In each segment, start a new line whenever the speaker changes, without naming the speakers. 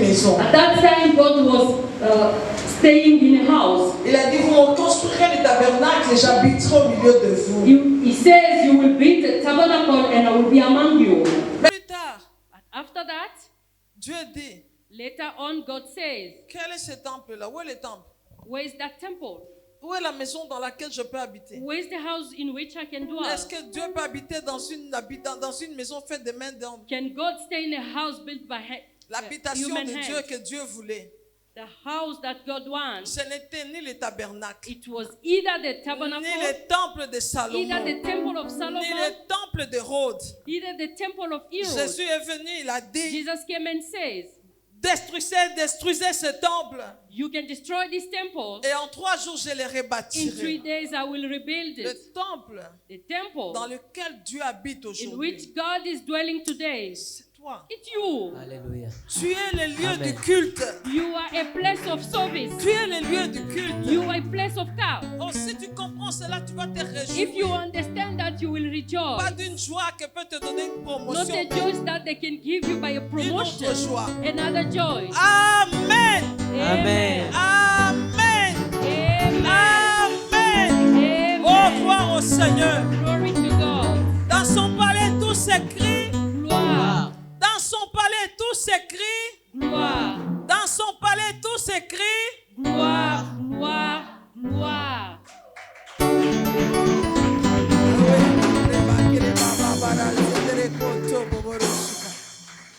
maison.
At that time, God was staying in a house.
Il a dit, vous me construirez le tabernacle et j'habiterai au milieu de vous.
He says, you will build a tabernacle and I will be among you.
Plus tard,
But after that,
Dieu dit,
later on, God says,
quel est ce temple-là? Où est le temple?
where is that temple?
Où est la maison dans laquelle je peux habiter?
Where is the house in which I can dwell?
Est-ce que Dieu peut habiter dans une maison faite de mains d'homme?
Can God stay in a house built by
L'habitation
human
de Dieu
hands?
que Dieu voulait,
The house that God wants.
ce n'était ni le tabernacle,
It was either the
ni
tabernacle,
le temple de
either
Salomon,
the temple of
ni
Solomon,
le temple de Rhodes.
either the temple of Herod.
Jésus est venu, il a dit,
Jesus came and says,
détruisez ce temple.
you can destroy this temple.
Et en 3 jours, je le
In 3
rebâtirai.
days I will rebuild
Le
it.
temple
The temple
dans lequel Dieu habite
in
aujourd'hui,
which God is dwelling today.
c'est toi.
It's you.
Alléluia.
Tu es le lieu
Amen.
du culte.
You are a place of service.
Tu es le lieu du culte.
You are a place of cult.
Oh, si tu comprends cela, tu vas te
If you
réjouir.
understand that, you will rejoice.
Pas d'une joie que peut te donner une
Not
promotion.
a joy that they can give you by a
Une
promotion.
autre joie.
Another joy.
Amen.
Amen.
Amen.
Amen.
Amen.
Amen.
Oh, gloire au Seigneur.
Glory to God.
Dans son palais, tout s'écrit.
Gloire.
Dans son palais, tout s'écrit.
Gloire.
Dans son palais, tout s'écrit.
Gloire. Gloire. Gloire.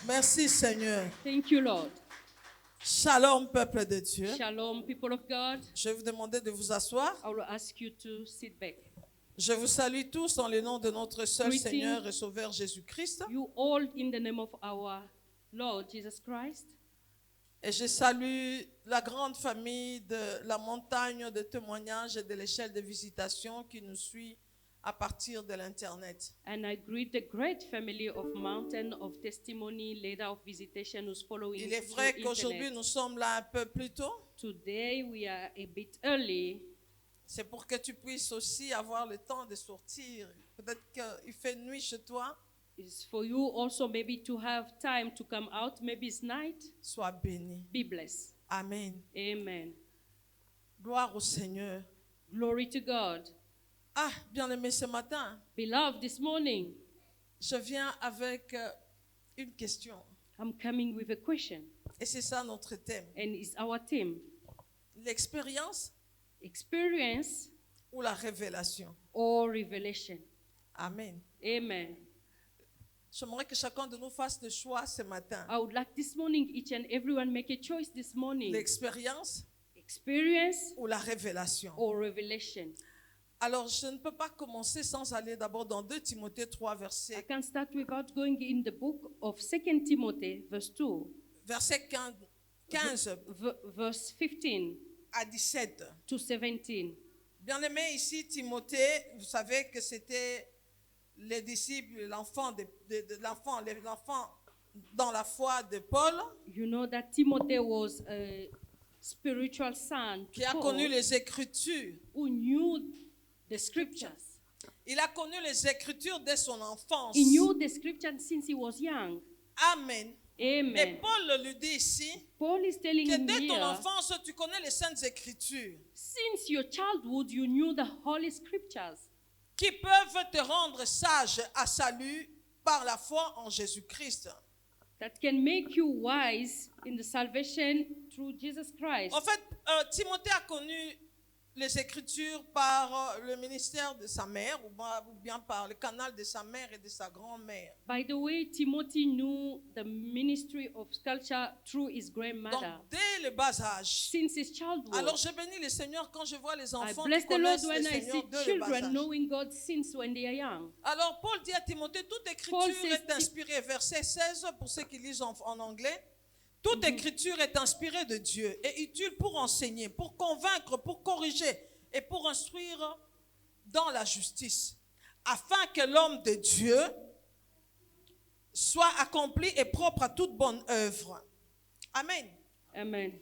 Merci Seigneur.
Thank you, Lord.
Shalom peuple de Dieu.
Shalom, people of God.
Je vais vous demander de vous asseoir.
I will ask you to sit back.
Je vous salue tous dans le nom de notre seul
Greeting.
Seigneur et Sauveur Jésus-Christ.
You all in the name of our Lord Jesus Christ.
Et je salue la grande famille de la montagne de témoignages et de l'échelle de visitation qui nous suit à partir de l'Internet.
And I greet the great family of Mountain of Testimony, Leader of Visitation, who's following
Il est
through
vrai qu'aujourd'hui
internet.
nous sommes là un peu plus tôt.
Today we are a bit early.
C'est pour que tu puisses aussi avoir le temps de sortir. Peut-être qu'il fait nuit chez toi.
It's for you also maybe to have time to come out. Maybe it's night.
Sois béni.
Be blessed.
Amen.
Amen.
Gloire au Seigneur.
Glory to God.
Ah, bien-aimé, ce matin,
Beloved, this morning
je viens avec une question.
I'm coming with a question.
Et c'est ça notre thème.
And it's our theme.
L'expérience
Experience
ou la révélation.
or revelation.
Amen.
Amen.
J'aimerais que chacun de nous fasse le choix ce matin.
I would like this morning each and everyone make a choice this morning.
L'expérience
Experience
ou la révélation.
or revelation.
Alors, je ne peux pas commencer sans aller d'abord dans 2 Timothée 3,
I
verset
can start without going in the book of 2 Timothy, verse 2,
15
verse 15
à 17.
to 17.
Bien-aimé, ici, Timothée, vous savez que c'était les disciples, l'enfant dans la foi de Paul,
You know that Timothy was a spiritual son to
qui a
Paul,
connu les Écritures.
who knew the scriptures.
Il a connu les Écritures dès son enfance.
He knew the scriptures since he was young.
Amen.
Amen.
Et Paul lui dit ici
Paul is telling
que
him
dès ton
here,
enfance, tu connais les Saintes Écritures
since your childhood you knew the holy scriptures
qui peuvent te rendre sage à salut par la foi en Jésus-Christ.
that can make you wise in the salvation through Jesus Christ.
En fait, Timothée a connu les Écritures par le ministère de sa mère ou bien par le canal de sa mère et de sa grand-mère.
By the way, Timothy knew the ministry of sculpture through his
Donc,
grandmother
dès le bas âge.
since his childhood.
Alors, je bénis le Seigneur quand je vois les
I
enfants qui
bless the Lord
connaissent le
when I
Seigneur
see
dès le bas
children
âge.
knowing God since when they are young.
Alors, Paul dit à Timothée, toute écriture
Paul says
est inspirée. Verset 16, pour ceux qui lisent en anglais. Toute écriture est inspirée de Dieu et utile pour enseigner, pour convaincre, pour corriger et pour instruire dans la justice, afin que l'homme de Dieu soit accompli et propre à toute bonne œuvre. Amen.
Amen.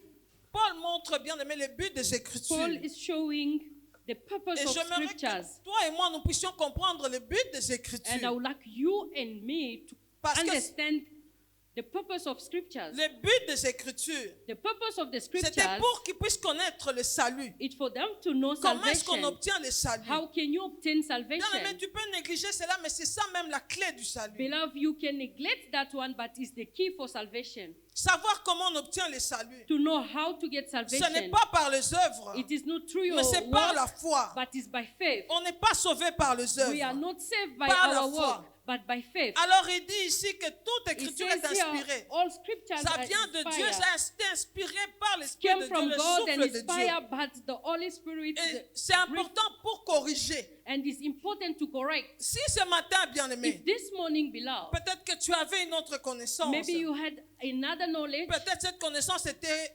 Paul montre bien aimé le but des Écritures.
Paul is showing the purpose
Et
of
j'aimerais
scriptures.
que toi et moi, nous puissions comprendre le but des
And I
Écritures.
would like you and me to
Parce que
understand The purpose of scriptures,
Le but des Écritures,
the purpose of the
c'était
scriptures,
pour qu'ils puissent connaître le salut.
it's for them to know
Comment est-ce qu'on
salvation.
obtient le salut?
How can you obtain
Bien
salvation?
aimé, tu peux négliger cela, mais c'est ça même la clé du salut.
Beloved, you can neglect that one, but it's the key for salvation.
Savoir comment on obtient le salut.
To know how to get
Ce n'est
salvation.
pas par les œuvres,
It is not through your
mais c'est par la
work,
foi.
but it's by faith.
On n'est pas sauvé par les
We are
œuvres.
not saved by
Par la
our
foi.
work, but by faith.
Alors il dit ici que toute
It
écriture est
says here,
inspirée.
all scriptures
Ça
are
vient de Dieu,
inspired.
ça a été inspiré par l'Esprit
Came
de Dieu,
from
le
God and
souffle de Dieu.
inspired, but the Holy Spirit,
Et c'est important pour corriger.
and it's important to correct.
Si ce matin, bien aimé,
If this morning, beloved,
peut-être que tu avais une autre connaissance.
maybe you had another knowledge,
Peut-être cette connaissance était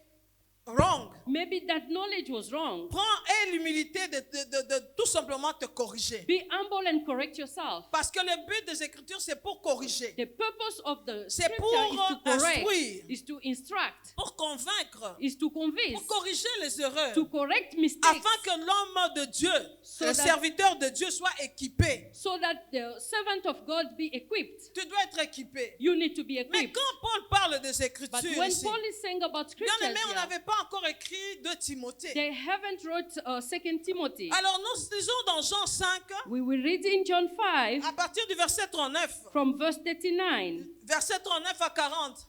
wrong.
maybe that knowledge was wrong.
Aie l'humilité de tout simplement te corriger.
Be humble and correct yourself.
Parce que le but des Écritures, c'est pour corriger,
The purpose of the
C'est
scripture
pour
is to correct,
instruire.
is to instruct,
pour convaincre,
is to convince,
pour corriger les erreurs,
to correct mistakes,
afin que l'homme de Dieu,
So
le
that-
serviteur de Dieu, soit équipé.
so that the servant of God be equipped.
Tu dois être équipé.
You need to be
Mais
equipped.
quand Paul parle des
But
Écritures
when
ici,
Paul is saying about
bien
scriptures
aimé, on
here,
n'avait pas encore écrit de Timothée.
they haven't wrote 2 Timothy.
Alors nous lisons dans Jean 5,
We will read in John 5
à partir du verset 39,
from verse 39,
verset 39 à 40.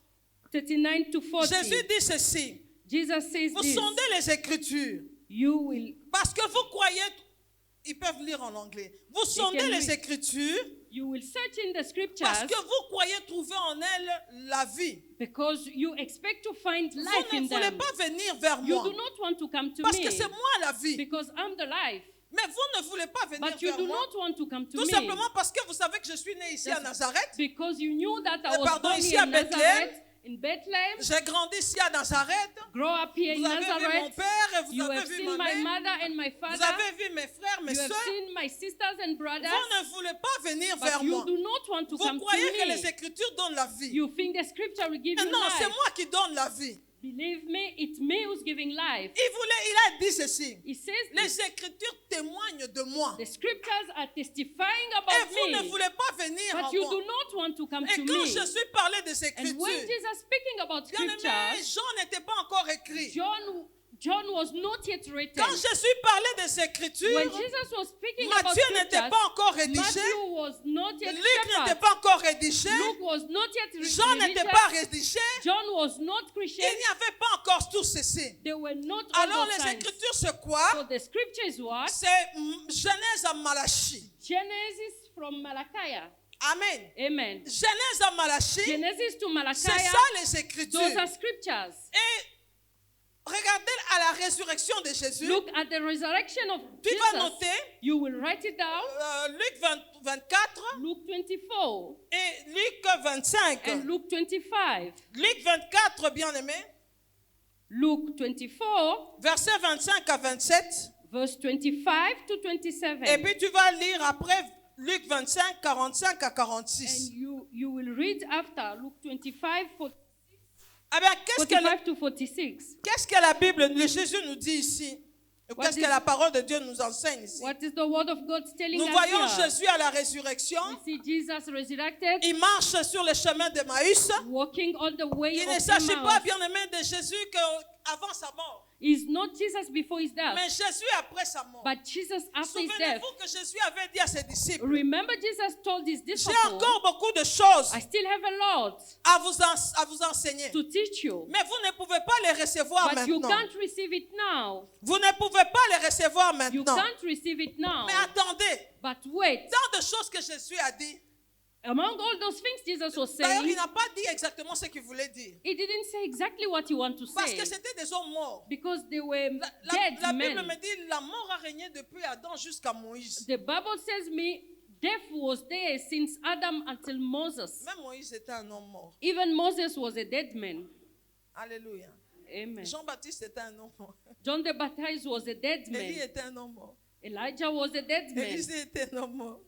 39 to 40.
Jésus dit ceci:
Jesus says
vous
this,
sondez les Écritures,
you will,
parce que vous croyez, ils peuvent lire en anglais, vous sondez
can
les
read.
Écritures,
you will search in the
parce
scriptures
que vous croyez trouver en elles la vie.
because you expect to find
Vous
life
ne
in
voulez
them.
pas venir vers
You
moi,
do not want to come to
parce
me
que c'est moi la vie.
because I'm the life.
Mais vous ne voulez pas venir
But you
vers
do
moi,
not want to come to
tout
me
simplement parce que vous savez que je suis né ici à
Just
Nazareth.
because you knew that I was
Pardon,
born
ici
here
à
in
Bethléem.
Nazareth, in Bethlehem,
J'ai grandi ici à Nazareth.
grow up here in
Vous avez vu mon
Nazareth.
père et vous
You
avez
have
vu
seen
ma
my
mère.
mother and my
Vous
father.
avez vu mes frères, mes
You have
soeurs.
seen my sisters and brothers.
Vous ne voulez pas venir vers
But
moi.
you do not want to
Vous
come
croyez que
to
les
me.
Écritures donnent la vie.
You think the scripture will give
Mais
you
non, c'est
life.
moi qui donne la vie.
Believe me, it's me who's giving life.
Il a dit ceci:
He says
les Écritures témoignent de moi.
the scriptures are testifying
Et
about
vous ne
me.
voulez pas venir en
But you
moi.
do not want to come
Et
to
quand
me.
je suis parlé des
And when
Écritures,
Jesus speaking about
bien aimé,
scriptures,
Jean n'était pas encore écrit.
John was not yet written.
Quand je suis parlé des Écritures,
When Jesus was speaking about
Matthieu n'était
scriptures,
pas encore rédigé.
Matthew was not yet
Luc n'était
shepherd.
pas encore rédigé.
Luke was not yet
Jean n'était
religious.
pas rédigé.
John was not
Il
Christian.
n'y avait pas encore tout ceci.
They were not all
Alors
those
les
signs.
Écritures, c'est
So
quoi?
the scripture is what?
C'est Genèse à Malachie.
Genesis from Malachi.
Amen.
Amen.
Genèse à Malachie,
Genesis to Malachi.
c'est ça les
Those
Écritures.
are scriptures.
Et regardez à la résurrection de Jésus.
Look at the resurrection of
Tu vas
Jesus.
noter
You will write it down.
Luc 24
Luke 24
et Luc 25.
and Luke 25.
Luc 24, bien aimé,
Luke 24,
versets 25 à 27.
verse 25 to 27.
Et puis tu vas lire après Luc 25, 45 à
And
46.
you will read after Luke 25,
Eh bien, qu'est-ce
45 to 46.
que la Bible, le Jésus nous dit ici? Et
What
qu'est-ce
is-
que la parole de Dieu nous enseigne ici?
What is the word of God telling
Nous
us
voyons
here?
Jésus à la résurrection.
We see Jesus resurrected,
Il marche sur le chemin d'Emmaüs.
walking on the way
Il
of
ne s'agit pas,
Emmaus.
bien aimé, de Jésus avant sa mort,
Is not Jesus before his death,
mais Jésus après sa mort.
but Jesus after his death.
Souvenez-vous que Jésus avait dit à ses disciples:
Remember, Jesus told his
j'ai
disciples,
encore beaucoup de choses
I still have a lot
à vous enseigner,
to teach you,
mais vous ne pouvez pas les recevoir
but you
maintenant.
can't receive it now.
Vous ne pouvez pas les recevoir
You
maintenant.
can't receive it now.
Mais attendez,
But wait,
tant de choses que Jésus a dit.
among all those things Jesus was
D'ailleurs, il
saying,
n'a pas dit exactement ce qu'il voulait dire.
he didn't say exactly what he wanted to
Parce
say
que c'était des hommes morts.
because they were
La
dead
Bible
men.
me dit la mort a régné depuis Adam jusqu'à Moïse.
The Bible says me death was there since Adam until Moses.
Même Moïse était un homme mort.
Even Moses was a dead man.
Alléluia.
Amen.
Jean-Baptiste était un homme mort.
John the Baptist was a dead
Élie
man.
était un homme mort.
Elijah was a dead man.
Élisée était un homme mort.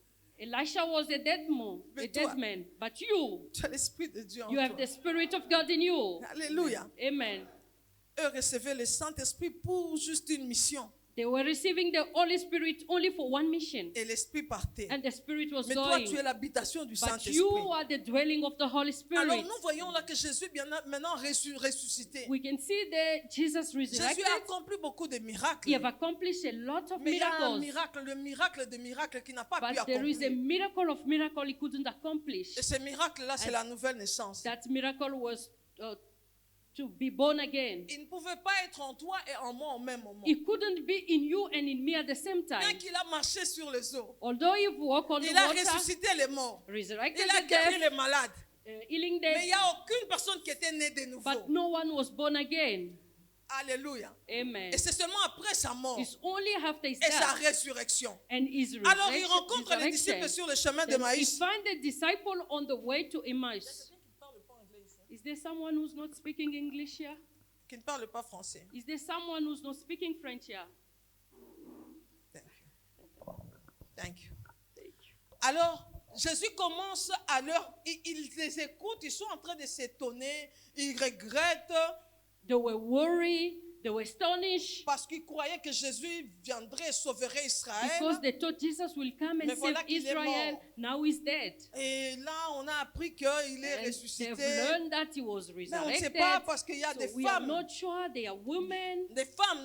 Elisha was a dead man.
Mais
A
toi-
dead man. But you,
Tu as l'Esprit de Dieu en
you have
toi.
the Spirit of God in you.
Alléluia.
Amen.
Eux recevaient le Saint-Esprit pour juste une mission.
They were receiving the Holy Spirit only for one mission.
Et l'Esprit partait.
And the Spirit was
Mais toi,
going.
tu es l'habitation du
But
Saint-Esprit.
you are the dwelling of the Holy
Alors
Spirit.
nous voyons là que Jésus est maintenant ressuscité.
We can see that Jesus
Jésus
resurrected.
a accompli beaucoup de miracles.
He have accomplished a lot of
Mais il y a un
miracles.
miracle, le miracle des miracles qu'il n'a pas pu
But there is a
accomplir.
miracle of miracle he couldn't accomplish.
Et ce miracle-là, c'est la nouvelle naissance.
That miracle was to be born again.
Il ne pouvait pas être en toi et en moi au même moment.
It couldn't be in you and in me at the same
Bien
time.
qu'il a marché sur les eaux,
Although he walked on the
il a
water,
ressuscité les morts,
resurrected
il a
the
guéri
dead,
les malades.
healing
Mais il
dead,
n'y a aucune personne qui était née de nouveau.
but no one was born again.
Alléluia.
Amen.
Et c'est seulement après sa mort
It's only after his
et sa
death
résurrection.
and his
Alors il rencontre les
resurrection.
disciples sur le chemin de
Then he
Maïs.
find the disciple on the way to Emmaus. Is there someone who's not speaking English here?
Qui ne parle pas français.
Is there someone who's not speaking French here?
Thank you. Alors, Jésus commence à ils les écoutent, ils sont en train de s'étonner, ils regrettent
They were worried, they were astonished
parce qu'ils croyaient que Jésus viendrait et sauverait Israël.
because they thought Jesus will come and
Mais
save
voilà qu'il est
Israel.
mort.
Now he's dead.
Et là, on a appris qu'il est
And they've
ressuscité.
learned that he was
Mais on ne sait
resurrected.
pas parce qu'il y a
So
des
we are
femmes,
not sure. They are women.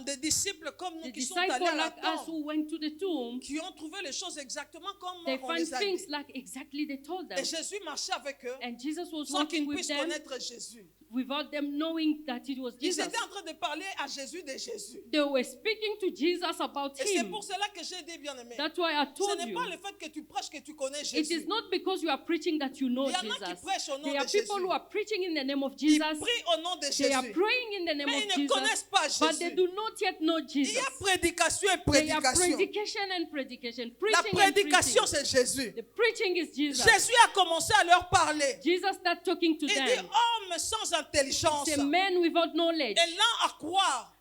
des disciples comme nous
The
qui sont allés
disciples
à la
like us
tombe,
who went to the tomb,
qui ont trouvé les choses exactement comme
they
on
find
les a
things
dit.
like exactly they told them.
Et Jésus marchait avec eux
And Jesus was
sans
walking
qu'ils
with
puissent
them
connaître Jésus.
without them knowing that it was
Ils
Jesus.
étaient en train de parler à Jésus de Jésus.
They were speaking to Jesus about
Et c'est
him.
pour cela que j'ai dit, bien aimé,
That's why I
ce
told
n'est
you.
pas le fait que tu prêches que tu connais
It
Jésus.
is not because you are preaching that you know
Il y en a qui
Jesus.
prêchent au nom
There are
de
people
Jésus.
who are preaching in the name of
Ils
Jesus.
prient au nom de
They are
Jésus.
praying in the name
Mais
of
ils ne
Jesus,
connaissent pas
but they
Jésus.
do not yet know
Il
Jesus.
y a prédication et
They are
prédication.
predication and predication.
La
Preaching and
prédication,
preaching.
c'est Jésus.
The preaching is Jesus.
Jésus a commencé à leur parler.
Jesus started talking to
Il dit,
them.
homme sans intelligence
It's a man without knowledge,
et lent à croire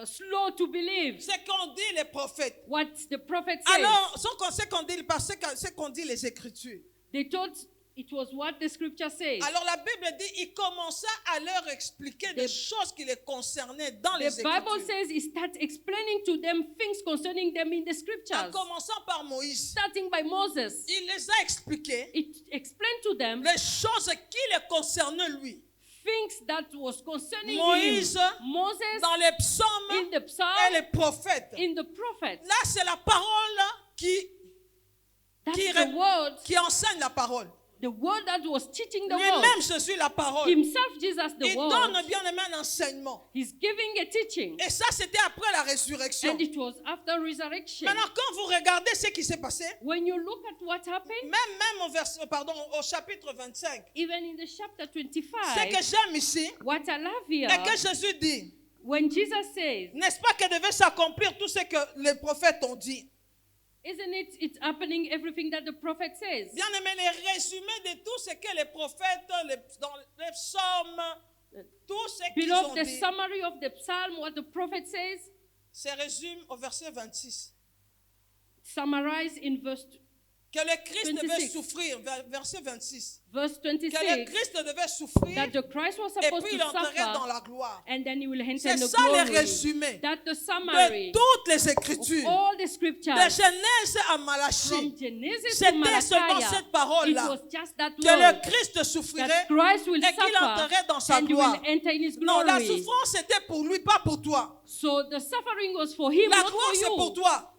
slow to believe
ce qu'ont dit les prophètes.
what the prophet says.
Alors, ce qu'on dit les Écritures.
They thought it was what the scripture says.
Alors la Bible dit, il commença à leur expliquer des choses qui les concernaient dans les
The Bible
Écritures.
says he starts explaining to them things concerning them in the
En
scriptures.
commençant par Moïse,
Starting by Moses.
il les a expliqués
It explained to them
les choses qui les concernaient lui.
things that was concerning
Moïse,
him. Moses
dans les psaumes
in the
et
psalm,
les prophètes.
in the prophets.
Là, c'est la parole
That's
qui
the word,
enseigne la parole.
the word that was teaching the
Lui-même,
word.
Jésus, la parole.
Himself, Jesus, the
Il
word.
donne bien aimé un enseignement.
He's giving a teaching.
Et ça, c'était après la résurrection.
And it was after resurrection.
Maintenant, quand vous regardez ce qui s'est passé,
When you look at what happened,
même au chapitre 25,
even in the chapter
ce
25,
que j'aime ici,
what I love here,
est que Jésus dit,
when Jesus says,
n'est-ce pas que devait s'accomplir tout ce que les prophètes ont dit?
isn't it it's happening everything that the prophet says?
Bien aimé, les résumés de tout ce que les prophètes, dans les psaumes, tout ce qu'ils
Beloved,
ont
the
dit,
summary of the psalm, what the prophet says,
se résume au verset 26.
summarized in verse
Que le Christ
26.
devait souffrir, verset 26.
verse
Que le
26,
Christ devait souffrir
that the Christ was
et
supposed
puis il
to
entrerait dans
suffer,
la gloire.
and then he will enter
C'est
the
ça le
glory.
résumé
That the
de
summary
toutes les
of
Écritures.
all the
De
scriptures,
Genèse à
from
Malachie.
Genesis to
C'était seulement
Malachi,
cette
it
parole-là.
was just that
Que le
word,
Christ souffrirait
that Christ will
et qu'il
suffer,
entrerait dans sa
and he
gloire.
will enter in his
Non, la
glory.
souffrance était pour lui, pas pour toi.
So the suffering was for him,
La
not
gloire,
for
c'est pour
you.
toi.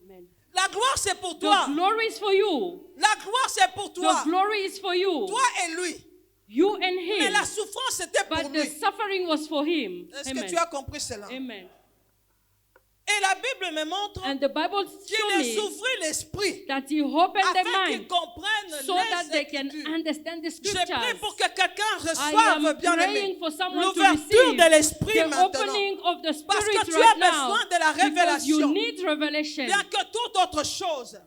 Amen.
La gloire, c'est pour
The
toi.
glory is for you.
La gloire, c'est pour toi.
The glory is for you.
Toi et lui.
You and
Mais
him.
la souffrance, c'était pour
But the
lui.
suffering was for him.
Est-ce que
Amen.
tu as compris cela?
Amen.
Et la Bible me montre
And the Bible
qu'il
shows
a
me
souffert l'esprit
that he opened the
afin qu'ils
mind
comprennent
so that
les
they can
Écritures.
understand the
Je prie
scriptures.
pour que quelqu'un
I
reçoive,
am
bien aimé,
praying for someone to
l'ouverture
receive
de l'esprit
the
maintenant.
opening of the
Parce
spirit
que tu as
right now.
besoin de la
Because you
révélation.
need revelation
Bien que toute autre chose.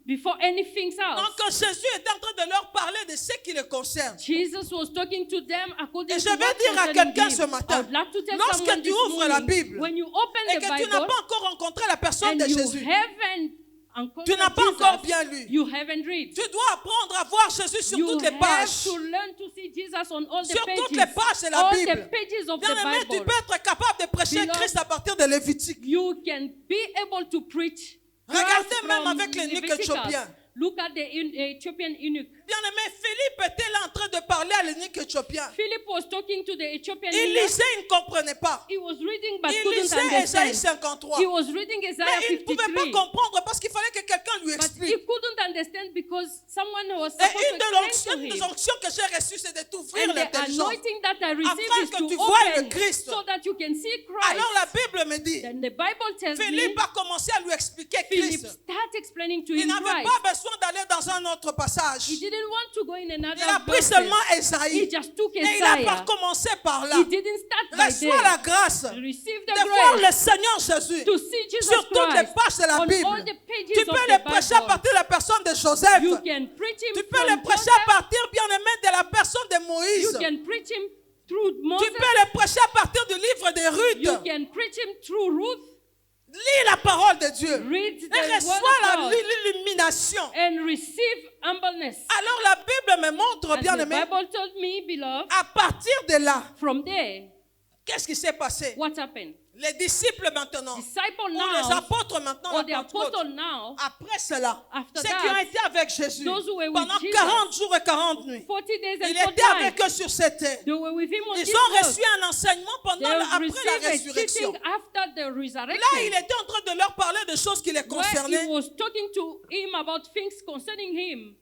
before anything else.
Donc quand Jésus est en train de leur parler de ce qui les concerne.
Jesus was talking to them according
Et
to
je vais
what
dire à
concerning
quelqu'un
him.
ce matin,
I would like to tell
lorsque
someone
tu
this
ouvres la
morning,
Bible
when you open
et
the
que tu n'as
Bible
pas encore rencontré la personne
and
de
you
Jésus,
haven't encountered
Tu n'as pas encore
Jesus,
bien lu.
you haven't read.
Tu dois apprendre à voir Jésus sur
You
toutes les
have
pages.
to learn to see Jesus on all the
Sur
pages.
toutes les pages de la
All
Bible.
the pages of the
Bien-aimé, tu
Bible.
peux être capable de prêcher
Beloved,
Christ à partir de Lévitique.
You can be able to preach.
Regardez
Christ
même
from
avec l'eunuque
Leviticus.
éthiopien.
Look at the Ethiopian eunuch.
Bien-aimé, Philippe était là en train de parler à l'eunuque éthiopien.
Philip was talking to the Ethiopian
Il
eunuch.
lisait, il ne comprenait pas.
He was reading but
Il
couldn't
lisait Ésaïe
understand.
53.
He was reading Isaiah
Mais il ne pouvait pas
53.
comprendre parce qu'il fallait que quelqu'un lui
But he
explique.
couldn't understand because someone was
Et
supposed
une
to
des
explain to him.
onctions que j'ai reçues, c'est de t'ouvrir
And the
l'intelligence.
anointing that I received
Afin
is
que
to
tu voies le
open
Christ.
so that you can see Christ.
Alors la Bible me dit,
Then the Bible tells me
Philippe a commencé à lui expliquer
Philip
Christ.
start explaining to
Il
him
n'avait
Christ.
pas besoin d'aller dans un autre passage.
He didn't want to go in another
Il a pris
verses.
seulement
He
Ésaïe.
just took
Et il n'a pas
Isaiah.
commencé par là.
He didn't start by
Reçois la
there.
grâce
Receive
de
the
voir le
grace
Seigneur Jésus
to see Jesus
sur toutes les
Christ
pages de la
on
Bible.
all the pages
Tu
of
peux
the
le prêcher à
Bible.
partir de la personne de Joseph.
You can preach him
Tu peux le
from
prêcher à
Joseph.
partir, bien aimé, de la personne de
You
Moïse.
can preach him through
Tu
Moses.
peux le prêcher à partir du livre de
You
Ruth.
can preach him through Ruth.
Lis la parole de Dieu.
Read
Et
the
reçois
word of God
l'illumination.
and receive humbleness.
Alors la Bible me montre,
And
bien
the
aimé,
Bible told me, beloved,
à partir de là,
from there,
qu'est-ce qui s'est passé?
what happened?
Les disciples maintenant,
Disciple
ou les
now,
apôtres maintenant,
or
la
the
Pentecôte,
apostle now,
après cela,
After
ceux
that,
qui ont été avec Jésus
those who were with
pendant
Jesus,
40 jours et 40 nuits,
40 days and
il
40
était avec
nights,
eux sur cette terre.
they were with him on
Ils
this
ont
earth.
reçu un enseignement pendant
They
après
received
la
a
résurrection.
teaching after the
Là,
resurrection.
il était en train de leur parler de choses qui les
Where he
concernaient.
was talking to him about things concerning him.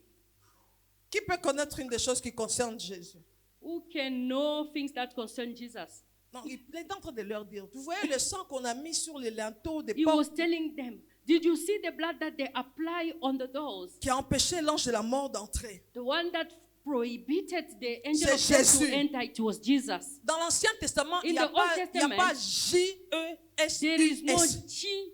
Qui peut connaître une des choses qui concernent Jésus?
Who can know things that concern Jesus?
Non, il est en train de leur dire, vous voyez le sang qu'on a mis sur les linteaux des
He was
portes
telling them, did you see the blood that they apply on the doors?
qui a empêché l'ange de la mort d'entrer.
The one that prohibited the angel of
C'est
death to
Jésus.
enter, it was Jesus.
Dans l'Ancien Testament, il
In
n'y a,
the
pas-
Old
il y a
Testament,
pas
There is no
J-E-S-U-S.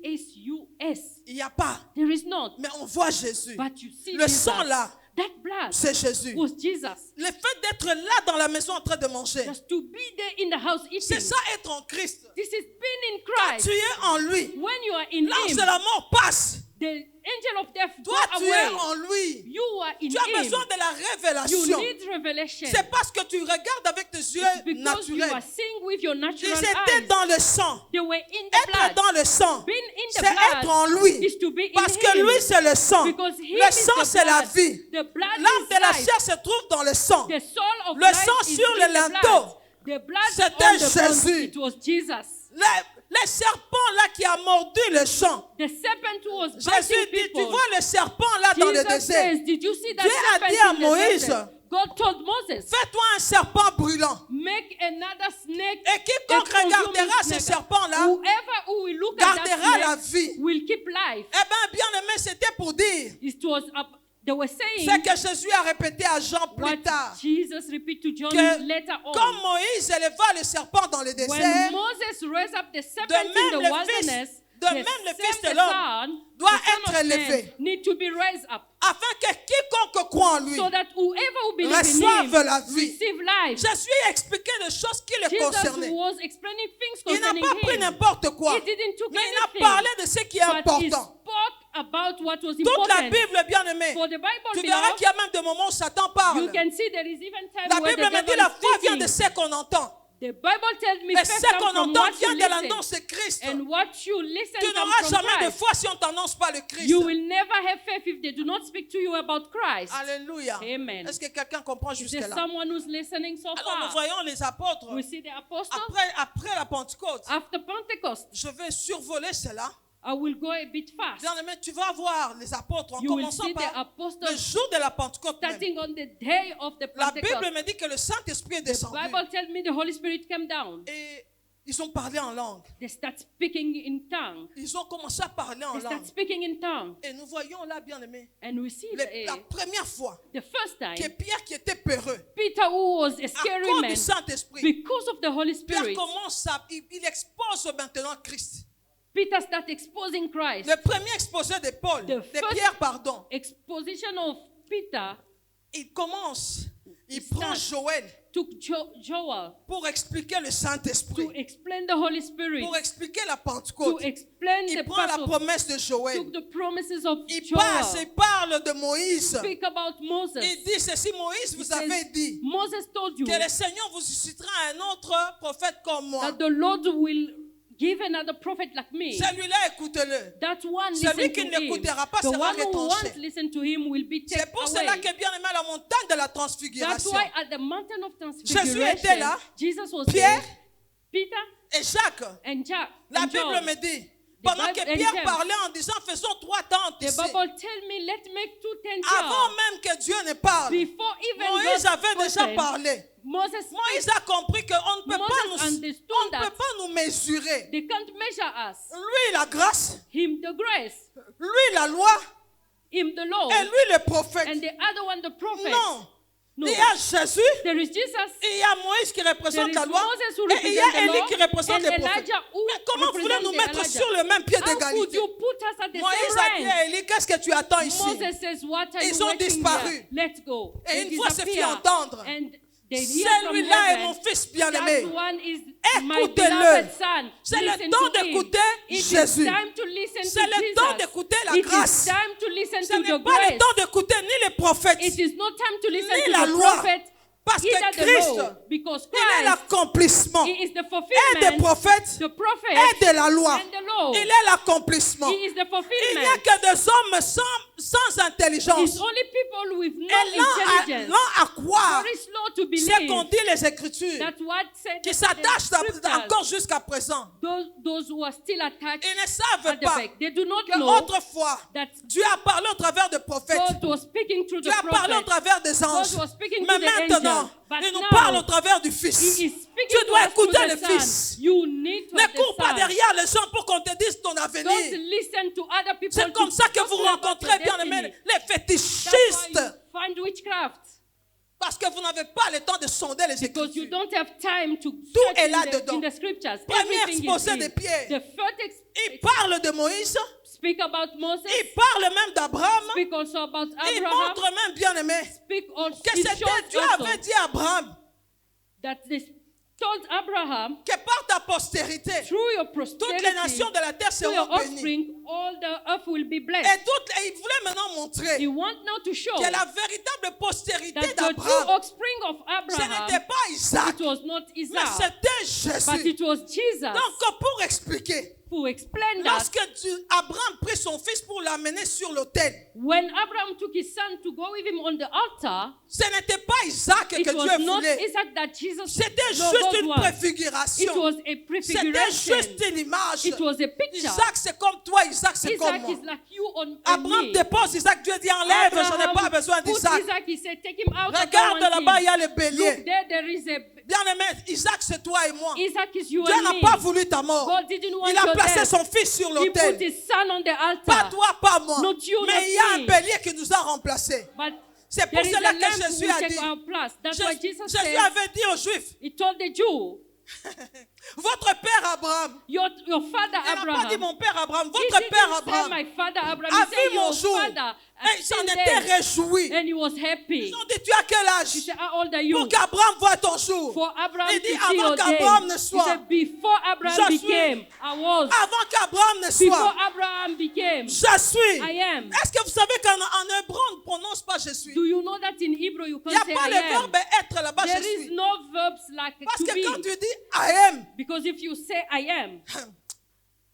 G-E-S-U-S.
Il n'y a pas.
There is not.
Mais on voit Jésus.
But you see
Le
Jesus.
sang là,
That blood
c'est Jésus.
was Jesus.
Le fait d'être là dans la maison en train de manger,
Just to be there in the house eating.
c'est ça être en Christ.
This is being in
Quand
Christ.
tu es en lui,
When you are in
l'ange
him,
de la mort passe.
the angel of death go
Toi, tu es
away.
en lui.
You are in
Tu as
him.
besoin de la
You
révélation.
need revelation.
C'est parce que tu regardes avec tes yeux
It's because you
naturels.
are seeing with your
Ils
natural
étaient
eyes.
dans le sang.
They were in the
Être
blood.
dans le sang,
Being in the
c'est être en
blood
lui.
is to be in
Parce que
him.
lui, c'est le sang.
Because him
Le
is
sang,
the
c'est la
blood.
vie.
The blood
L'âme
is
de la
life.
chair se trouve dans le sang.
The soul of
Le
life
sang
is
sur
in
les
the
linteaux,
blood. The blood
c'était
on the bones,
Jésus.
it was Jesus.
Les serpents là qui a mordu le champ.
The serpent who was
Jésus
biting
dit, tu
people.
vois le serpent là dans le
Jesus
désert.
says, did you see that
Dieu a
serpent
dit à
in the
Moïse,
desert? God told Moses,
fais-toi un serpent brûlant.
make another snake.
Et quiconque
a
regardera
consuming
ce
snake.
serpent là,
Whoever who will look at
gardera la
that
vie.
snake will keep life.
Eh bien, bien aimé, c'était pour dire
It was they were saying
ce que Jésus a répété à Jean plus
what
tard.
Jesus repeat to John
Que
later on.
comme Moïse éleva le serpent dans le
When
désert,
Moses raised up the
de
serpent in the
même le
wilderness,
fils, de même le fils de l'homme doit être élevé,
need to be raised up,
afin que quiconque croit en lui
so that whoever will believe in
reçoive
him
la vie.
receive life.
Jésus a expliqué des choses qui le
Jesus
concernaient.
was explaining things
Il n'a
concerning
pas pris
him.
n'importe quoi,
He didn't took
mais il a
anything,
parlé de ce qui est
but he
important.
spoke about what was
Toute la
important.
Bible, bien aimée,
For the Bible,
tu verras
beloved,
qu'il y a même des moments où Satan parle.
you can see there is even time
La
where
Bible
the
me dit
devil
la
is
foi vient
speaking.
de ce qu'on entend.
The Bible tells me
Mais
faith
ce
comes
qu'on
from
entend
what you
vient de
listen.
l'annonce de Christ.
And what you listen
Tu
comes
n'auras
from
jamais de
Christ.
foi si on t'annonce pas le Christ.
You will never have faith if they do not speak to you about Christ.
Alléluia.
Amen.
Est-ce que quelqu'un comprend
Is there
jusque-là?
someone who's listening so
Alors nous
far?
voyons les apôtres.
We see the apostles.
Après la Pentecôte,
After Pentecost,
je vais survoler cela.
I will go a bit fast.
Bien aimé, tu vas voir les apôtres en
You will
commençant
see the
par le
apostles
jour de la Pentecôte même.
starting on the day of the
La Bible
Pentecost.
me dit que le Saint-Esprit est
The
descendu.
Bible tells me the Holy Spirit came down.
Et ils ont parlé en langue.
They start speaking in tongue.
Ils ont commencé à parler en
They start
langue.
speaking in tongue.
Et nous voyons là, bien aimé,
And we see
la première fois
the first
que
time,
Pierre qui était peureux,
Peter, who was a
à
scary
cause
man,
du Saint-Esprit,
because of the Holy
Pierre
Spirit,
commence à, il expose maintenant Christ.
Peter started exposing Christ.
Le premier exposé de Paul,
The
de
first-
Pierre, pardon,
Exposition of Peter,
il commence. il prend Joël
took Joel
pour expliquer le
to
Saint-Esprit,
explain the Holy Spirit,
pour expliquer la
to
Pentecôte.
explain
Il
the
prend la
part of,
promesse de Joël.
took the promises of
Il
Joel.
parle de Moïse.
Speak about Moses.
Il dit ceci, Moïse
He
vous
says,
avez dit
Moses told you
que le Seigneur vous suscitera un autre prophète comme moi.
that the Lord will give another prophet like me.
Celui-là, écoutez-le.
That one
Celui
listen
qui
to
ne
him.
l'écoutera pas
The
sera
one who
retranché.
won't listen to him will be
C'est
taken
pour cela
away.
que bien aimé à la montagne de la
That's
transfiguration,
why at the mountain of
Jésus
transfiguration,
était là,
Jesus was
Pierre
there, Peter
et Jacques.
and Jack
La
and
Bible
John.
me dit, pendant
Bible
que
and
Pierre
James.
parlait en disant faisons 3 tentes
The
ici,
Bible tell me, let's make 2 tents
avant
here.
même que Dieu ne parle,
Before even
Moïse
God
avait déjà
spoken,
parlé.
Moses
Moïse
spoke.
a compris qu'on ne peut
Moses
pas nous,
understood
on ne
that.
peut pas nous mesurer.
They can't measure us.
Lui, la grâce,
Him the grace,
lui, la loi,
him the law,
et lui, le prophète.
and the other one the prophet.
Non.
No.
Il y a Jésus,
There is Jesus.
il y a Moïse qui
There
représente
is
la loi,
Moses who
et il y a
represents the
Élie
law,
qui représente
and
les prophètes.
Elijah who
Mais comment voulez-nous
represents
mettre
Elijah.
sur le même pied
How could
d'égalité?
you put us at the
Moïse
same
a dit
rank?
à Élie, qu'est-ce que tu attends ici?
Moses says, what are
Ils
you
ont
waiting
disparu.
here? Let's go.
Et
They
une fois se fit
disappear.
entendre,
And they hear from
celui-là est mon
heaven,
fils bien-aimé.
that one is my
Écoutez-le.
beloved son.
C'est le
Listen
temps
to him.
d'écouter
It
Jésus.
is time to listen
C'est
to
le temps
Jesus.
d'écouter la
It
grâce.
is time to listen
Ce
to
n'est
the
pas le
grace.
temps d'écouter ni les prophètes,
It is not time to listen
ni
to
la
the
loi.
prophet,
parce que
either the
Christ,
law, because
il est
Christ,
l'accomplissement
he is the
et des
fulfillment,
prophètes
the prophet,
et de la loi.
and the law.
Il est l'accomplissement.
He is the
Il n'y a
fulfillment.
que des hommes sans intelligence
It's only people with no
et
intelligence,
lents à croire
very slow to
ce
believe.
qu'on dit les Écritures,
That's what said
qui
the
s'attachent
scriptures.
encore jusqu'à présent.
Those who are still attached
Ils ne savent
at the
pas
back, they do not
que
know
autrefois,
that
Dieu a parlé au travers des prophètes.
God was speaking through
Dieu
the
a parlé au
prophet.
travers des anges.
God was speaking
Mais
to the
maintenant,
angel. But
il nous
now,
parle au travers du Fils.
He is speaking
Tu
to
dois
us through
écouter
the
le
Son.
Fils.
You need to
Ne cours pas
understand.
derrière les gens pour qu'on te dise ton
Don't
avenir.
listen to other people.
C'est comme
to
ça que
talk
vous
to you about
rencontrez,
your
bien
destiny.
aimés, les
That's why
fétichistes.
you find witchcraft.
Parce que vous n'avez pas le temps de sonder les
Because you
Écritures.
don't have time to
Tout
search
est là
in
dedans.
the scriptures.
Premier
Everything is
exposé
in.
de Pierre.
The first
Il parle de Moïse.
speak about Moses.
Il parle même d'Abraham.
Speak also about
Il
Abraham.
montre même, bien aimé,
Speak also.
que
It
c'était
shows
Dieu
also
avait dit à Abraham
that this told Abraham,
que par ta postérité,
through your
toutes
prosperity,
les nations de la terre
through your
seront bénies.
offspring, all the earth will be blessed.
Et il voulait maintenant montrer
He wants now to show
que la véritable postérité
that the true
d'Abraham,
offspring of
ce
Abraham,
n'était pas Isaac,
it was not
mais
Isaac,
c'était
but
Jésus.
it was Jesus.
Donc, pour expliquer,
To explain that,
lorsque Abraham prit son fils pour l'amener sur l'autel,
when Abraham took his son to go with him on the altar,
ce n'était pas Isaac que
it was
Dieu
not
voulait.
Isaac that Jesus
C'était
no,
juste
God
une
was. It
préfiguration.
was a
C'était
prefiguration.
juste une image.
It was a picture.
Isaac, c'est comme toi. Isaac, c'est comme
Isaac
moi.
is like you on
Abraham
me.
dépose Isaac. Dieu dit enlève, je n'ai pas besoin
put
d'Isaac.
Isaac, he said, take him out. I don't
Regarde
want
là-bas, il y
him.
a le bélier.
Look, there is a
Bien-aimé, Isaac, c'est toi et moi.
Isaac is you
Dieu
and
n'a
me.
pas voulu ta mort.
God didn't want
Il a
your
placé
death.
son fils sur
He put
l'autel.
his son on the
Pas
altar.
toi, pas moi.
Not you,
Mais
not
il y a un
me.
bélier qui nous a remplacés.
But
C'est pour
there is
cela
a
que
lamb who
Jésus
will
a
take
dit,
our place. That's why Jesus
Jésus
said,
avait dit aux Juifs,
he told the Jew,
votre père Abraham,
your father
il n'a pas dit
Abraham.
mon père Abraham,
He
votre
didn't
père
say
Abraham
my father Abraham.
a
He said
vu mon
your
jour
father
et
has
il s'en
seen
était
them.
réjoui.
And he was happy.
Ils ont dit, tu as quel
He
âge?
said, how old are you?
Pour qu'Abraham voie ton jour.
For Abraham
Il
to
dit,
see
avant
your day.
qu'Abraham ne
He
soit.
said, before Abraham
Je suis.
became, I was.
Avant qu'Abraham ne
Before
soit,
Abraham became,
je suis.
I am.
Est-ce que vous savez qu'en hébreu, on ne prononce pas je suis?
Do you know that in Hebrew you
Il n'y a
can't say
pas
I
le
am?
verbe être là-bas, je
There is
suis.
no verbs like
Parce
to
que quand
be.
tu dis I am,
Because if you say I am,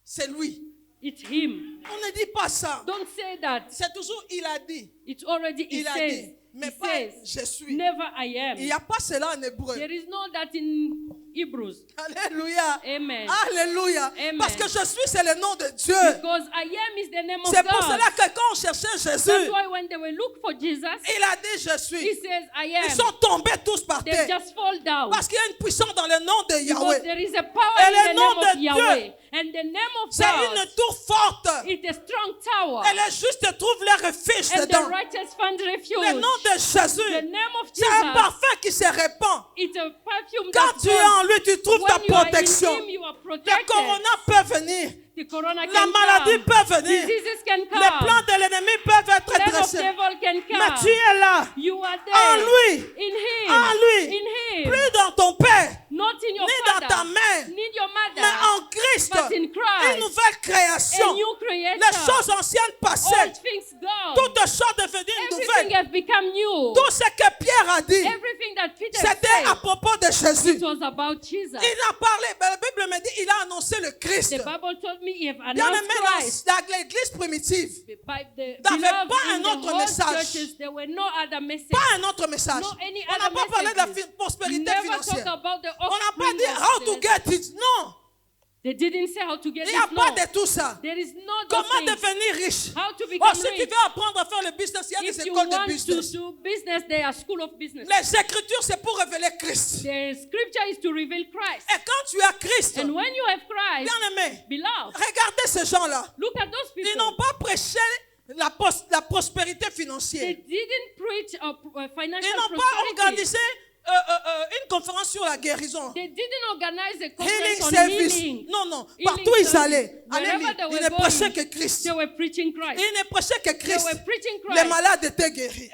c'est lui.
it's him.
On ne dit pas ça.
Don't say that.
C'est toujours il a dit.
It's already, he
Il a
says.
dit. Mais
He
pas
says,
je suis.
never I
Il n'y
am.
a pas cela en hébreu.
There is no that in Hebrews.
Alléluia.
Amen.
Alléluia.
Amen.
Parce que je suis, c'est le nom de Dieu.
Because I am is the name of
C'est pour
God.
cela que quand on cherchait
That's
Jésus,
why when they were looking for Jesus,
il a dit je
he
suis.
says I
Ils
am.
sont tombés tous par
They
terre.
just fall down.
Parce qu'il y a une puissance dans le nom de
Because
Yahweh.
there is a power
Et
in
le
the
nom
name of
de
Yahweh.
Dieu,
And the name of
c'est
God,
une tour forte.
it's a strong tower.
Et les justes trouvent leur refuge
And the
dedans.
righteous find refuge.
Le nom de Jésus,
The name of
c'est un
Jesus,
parfum qui se répand.
It's a perfume
Quand
that
tu es en lui, tu trouves ta
when you are in
protection.
him, you are
Le
protected.
corona peut venir.
The corona
La
can
maladie
come.
peut venir.
Diseases can come.
Les plans de l'ennemi peuvent être
Plan of
dressés.
devil can
Mais tu
come.
es là.
You are
En
there.
lui.
In him.
En lui.
In him.
Plus dans ton père.
Not in your
Ni dans
father.
ta mère.
Need your
Mais
mother.
en Christ.
But in Christ.
Une nouvelle création.
A new creation.
Les choses anciennes passées.
All things gone.
Toutes choses devenues
Everything
nouvelles.
has become new.
Tout ce que Pierre a dit,
Everything that Peter
c'était
said,
à propos de Jésus.
it was about Jesus.
Il a parlé, la Bible me dit, il a annoncé le Christ.
The Bible told me he have
Bien
announced
aimé,
Christ.
dans l'église primitive,
By the
n'avait
beloved
pas un
in the
autre
whole
message.
churches, there were no other message.
pas un autre message.
No any
On n'a
other
pas parlé de la
messages.
prospérité
Never
financière.
talk about the
On n'a pas
offspring
dit
of
how
the-
to get it. Non.
They didn't say how to get
Il n'y
it.
a pas
No.
de tout ça.
There is no those
Comment
things.
devenir riche?
How to
Oh,
become
si tu
rich.
veux apprendre à faire le business, il y a
If
des
you
écoles de
want to
business.
do business, there are school of business.
Les écritures, c'est pour révéler Christ.
The scripture is to reveal Christ.
Et quand tu as Christ,
And when you have Christ,
bien aimé,
beloved,
regardez ces gens-là.
look at those
Ils
people.
n'ont pas prêché la prospérité
They
financière.
didn't preach financial
Ils n'ont pas
prosperity.
organisé une conférence sur la guérison.
They didn't organize a
Healing
conference on
service.
healing.
Non, non.
Healing
Partout ils
service.
allaient.
Wherever
Allez,
they
ils
were
ne prêchaient
going,
que Christ.
they were preaching Christ.
Ils ne prêchaient que
They
Christ.
were preaching
Les
Christ.
malades étaient guéris.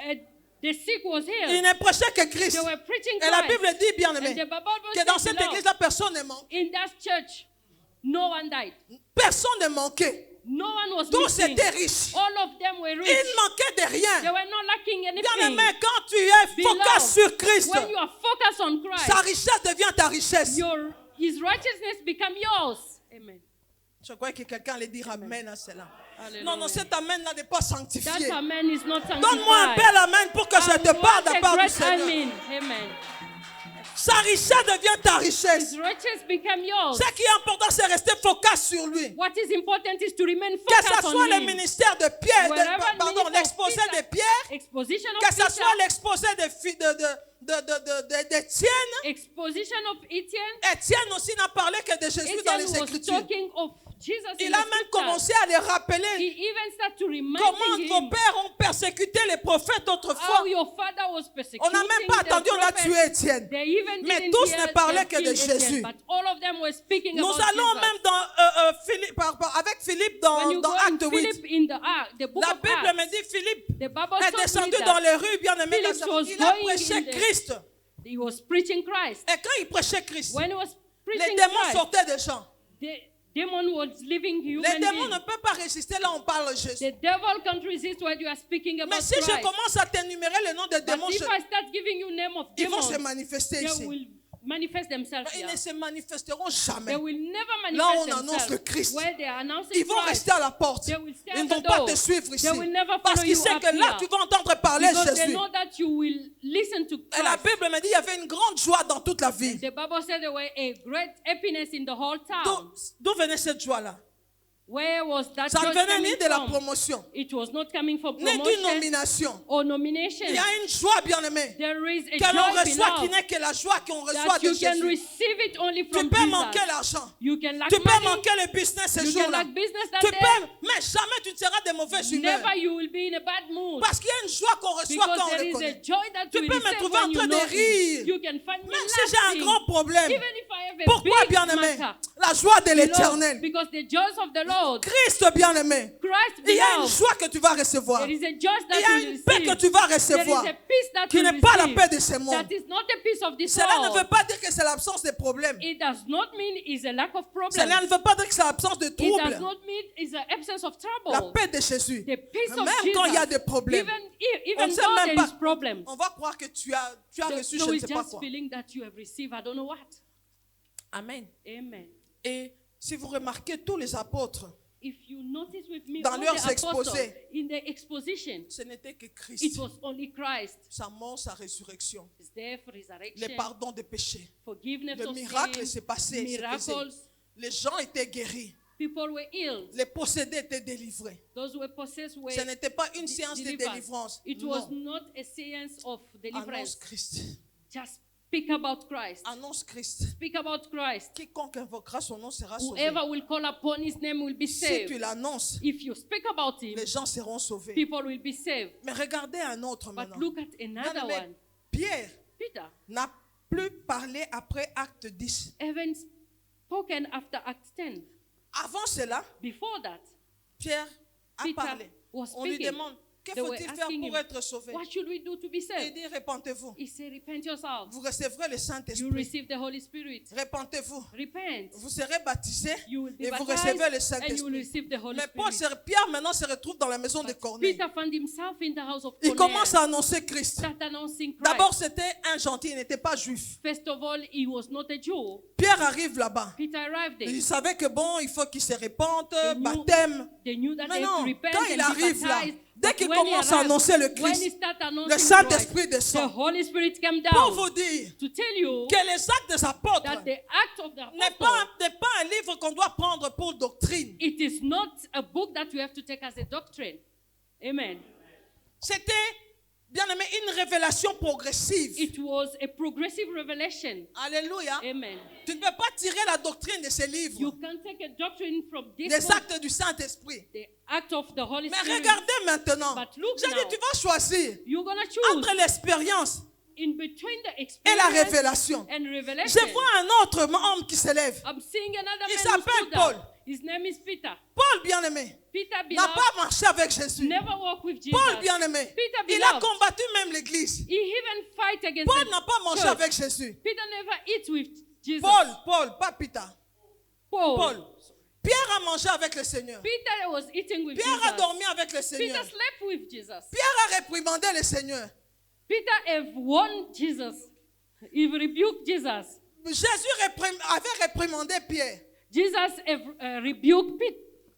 The sick was
Ils
healed.
ne prêchaient que Christ.
They were preaching
Et la
Christ.
Bible dit, bien
And
aimé,
the Bible
que dans
says,
cette
beloved,
église, la personne ne manque.
in that church, no one died.
Personne ne manquait.
No one was
Tous
missing.
étaient riches.
All of them were
Ils
rich.
ne manquaient de
They
rien.
were not lacking
Bien
anything.
aimé, quand tu es focus
Beloved,
sur Christ,
when you are focused on Christ,
sa richesse devient ta richesse.
his righteousness become yours. Amen.
Je crois que quelqu'un allait dire amen à cela.
Hallelujah.
Non, non, cet amen-là n'est pas sanctifié.
That amen is not sanctified.
Donne-moi un bel amen pour que je te parle de la part du Seigneur.
Amen. Amen.
Sa richesse devient ta richesse.
His riches become yours.
Ce qui est important, c'est rester focus sur lui.
What is important is to remain
Que
focused
ce
on
soit le
him.
ministère de Pierre,
Wherever
pardon,
minister
l'exposé
of Peter,
de Pierre,
exposition of
que ce
Peter,
soit l'exposé d'Étienne.
exposition of Etienne.
Étienne aussi n'a parlé que de Jésus dans
Etienne
les
was
Écritures.
talking of Jesus in
Il
the
a même
scriptures.
commencé à les
He
rappeler
even started to remind
comment
him
vos pères ont persécuté les prophètes autrefois.
how your father was persecuting
On n'a même pas
the
attendu, on a
prophets.
tué Étienne.
They even
Mais
didn't
tous
hear
ne parlaient
them
que de
kill Etienne,
Jésus.
but all of them were speaking
Nous
about
allons
Jesus.
même dans avec Philippe
When you
dans
go in
Acte 8.
Philip in the book
La
of
Bible
Acts,
me dit Philippe
the Bible
est
told me
descendu
that
dans les rues, bien aimé.
Philip was
Il a
going
prêché
in the-
Christ.
he was preaching Christ.
Et quand il prêchait Christ,
When he was
les
preaching
démons
Christ,
sortaient des gens.
the demon was living
Les
human
démons ne
beings.
peuvent pas résister. Là, on parle de Jésus.
The devil can't resist what you are speaking about
Mais si je
Christ.
commence à t'énumérer le nom des
But
démons,
if I start giving you name of
ils vont
demons,
se manifester
they
ici.
will manifest themselves
Ils
here.
ne se manifesteront jamais.
They will never
Là, on
manifest
annonce le
themselves.
Christ.
Where they are announcing
Ils vont
Christ.
rester à la porte.
They will stay
Ils ne
at
vont
the
pas
door.
te suivre ici.
They will never
Parce
follow
qu'ils
you
savent
up
que là,
here.
tu vas entendre parler
Because they
Jésus.
know that you will listen to
Et la
Christ.
Bible me dit qu'il y avait une grande joie dans toute la vie.
The Bible said there were a great happiness in the whole town.
D'où venait cette joie-là?
Where was that
Ça ne
joy
venait ni
coming
de la
from?
promotion,
It was not coming from
ni d'une
promotion
nomination.
or nomination.
Il y a une joie, bien-aimée,
There is a
que l'on
joy
reçoit qui
beloved,
n'est que la joie qu'on reçoit
that
de
you can
Jésus.
receive it only
Tu
from
peux
Jesus.
manquer l'argent.
You can lack
Tu peux
money.
manquer le business ce
You can
jour-là.
lack business that
Tu
day.
peux, mais jamais tu ne seras de mauvaise humeur.
Never you will be in a bad mood.
Parce qu'il y a une joie qu'on reçoit quand
Because
on
there
le
is a
connaît.
joy that
Tu
you
peux me
receive
trouver en
when you
train de
know
rire.
it. You can find me
Même si j'ai un
laughing.
grand problème.
Even if I have a
Pourquoi,
big
bien-aimé?
matter.
La joie de
Beloved,
l'éternel.
because the joys of the Lord,
Christ, bien-aimé.
Christ
Il y a une
beloved,
joie que tu vas recevoir.
there is a joy
Il
that
y a
you
une
will
paix que
receive.
tu vas
There
recevoir.
is a peace that
Qui
you
n'est pas la
receive.
paix de ce monde.
That is not the peace of this
Cela ne veut
world.
pas dire que c'est l'absence de problèmes.
It does not mean it's a lack of problems.
Cela ne veut pas dire que c'est l'absence de
It does
troubles.
not mean it's an absence of
La
trouble.
paix de Jésus.
The peace of
Même
Jesus.
quand il y a des problèmes,
Even
on ne sait
though
même
there
pas.
is problems.
On va croire que tu as reçu
So
je ne
it's
sais pas
just
quoi.
feeling that you have received, I don't know what.
Amen.
Amen.
Et si vous remarquez tous les apôtres,
If you notice with me,
dans
all
leurs
the apostles,
exposés,
in the exposition,
ce n'était que
it
Christ.
was only Christ.
Sa mort, sa résurrection,
His death,
les
resurrection,
pardons de péché.
forgiveness
Le
of
miracle
sin,
s'est passé. s'est passé.
miracles.
Les gens étaient guéris.
People were healed.
Les possédés étaient délivrés.
Those who were possessed were
Ce n'était pas une séance de
delivered.
délivrance.
It
Non.
was not a science of
Annonce
deliverance.
Christ.
Just speak about Christ.
Annonce Christ.
Speak about Christ.
Quiconque invoquera son nom sera sauvé.
Whoever will call upon his name will be
Si tu
saved.
l'annonces,
If you speak about him,
les gens seront sauvés.
people will be saved.
Mais regardez un autre
But
maintenant.
look at another
Bien-aimé,
one.
Pierre,
Peter,
n'a plus parlé après Acte 10.
haven't spoken after Act 10.
Avant cela,
Before that,
Pierre a
Peter
parlé.
was
On lui
speaking.
demande, que
They were
faut-il faire
asking
pour
him,
être sauvé?
what should we do to be
Il
saved?
dit, répentez-vous.
He said, repent yourself.
Vous recevrez le
You
Saint-Esprit.
receive the Holy Spirit.
Répentez-vous.
Repent.
Vous serez baptisés
You will be
et vous
baptized
recevez le
and you will
Saint-Esprit.
receive the Holy
Mais
Spirit.
Pierre maintenant se retrouve dans la maison de
But
Corneille.
Peter found himself in the house of
Il commence
Cornelius.
à annoncer Christ.
Start announcing Christ.
D'abord, c'était un gentil, il n'était pas juif.
First of all, he was not a Jew.
Pierre arrive là-bas.
Peter arrived there.
Il savait que bon, il faut qu'il se répande,
They knew-
baptême.
They knew that
Mais
they had to
non,
repent
quand il
and be
arrive là,
baptized.
dès
But
qu'il
when he
commence à
arrived,
annoncer le
when he
Christ,
start announcing
le Saint-Esprit
Christ,
descend.
the Holy Spirit came
Pour
down
vous dire
to tell you
que les actes des apôtres
that the act of the
n'est
apostle,
pas un livre qu'on doit prendre pour doctrine.
it is not a book that you have to take as a doctrine. Amen.
C'était, bien aimé, une révélation progressive.
It was a progressive revelation.
Alléluia.
Amen.
Tu ne peux pas tirer la doctrine de ces livres,
You can take a doctrine from this
les
book,
actes du Saint-Esprit.
the act of the Holy
Mais
Spirit.
regardez maintenant.
But look
J'ai dit,
now.
tu vas choisir
You're going to choose
entre l'expérience
in between the
et la
experience
révélation.
and revelation.
Je vois un autre homme qui s'élève.
I'm seeing another
Il
man who
s'appelle
stood
Paul.
up. His name is Peter.
Paul, bien-aimé,
Peter,
n'a
beloved,
pas marché avec Jésus.
never walked with Jesus.
Paul, bien-aimé,
Peter,
il a
beloved,
combattu même l'Église.
he even fight against
Paul
the
n'a pas mangé
church.
avec Jésus.
Peter never eats with Jesus.
Paul, pas Peter.
Paul.
Paul. Pierre a mangé avec le Seigneur.
Peter was eating with
Pierre a
Jesus.
dormi avec le
Peter
Seigneur.
slept with Jesus.
Pierre a réprimandé le Seigneur.
Peter have warned Jesus. He rebuked Jesus.
Jésus avait réprimandé Pierre.
Jesus have rebuked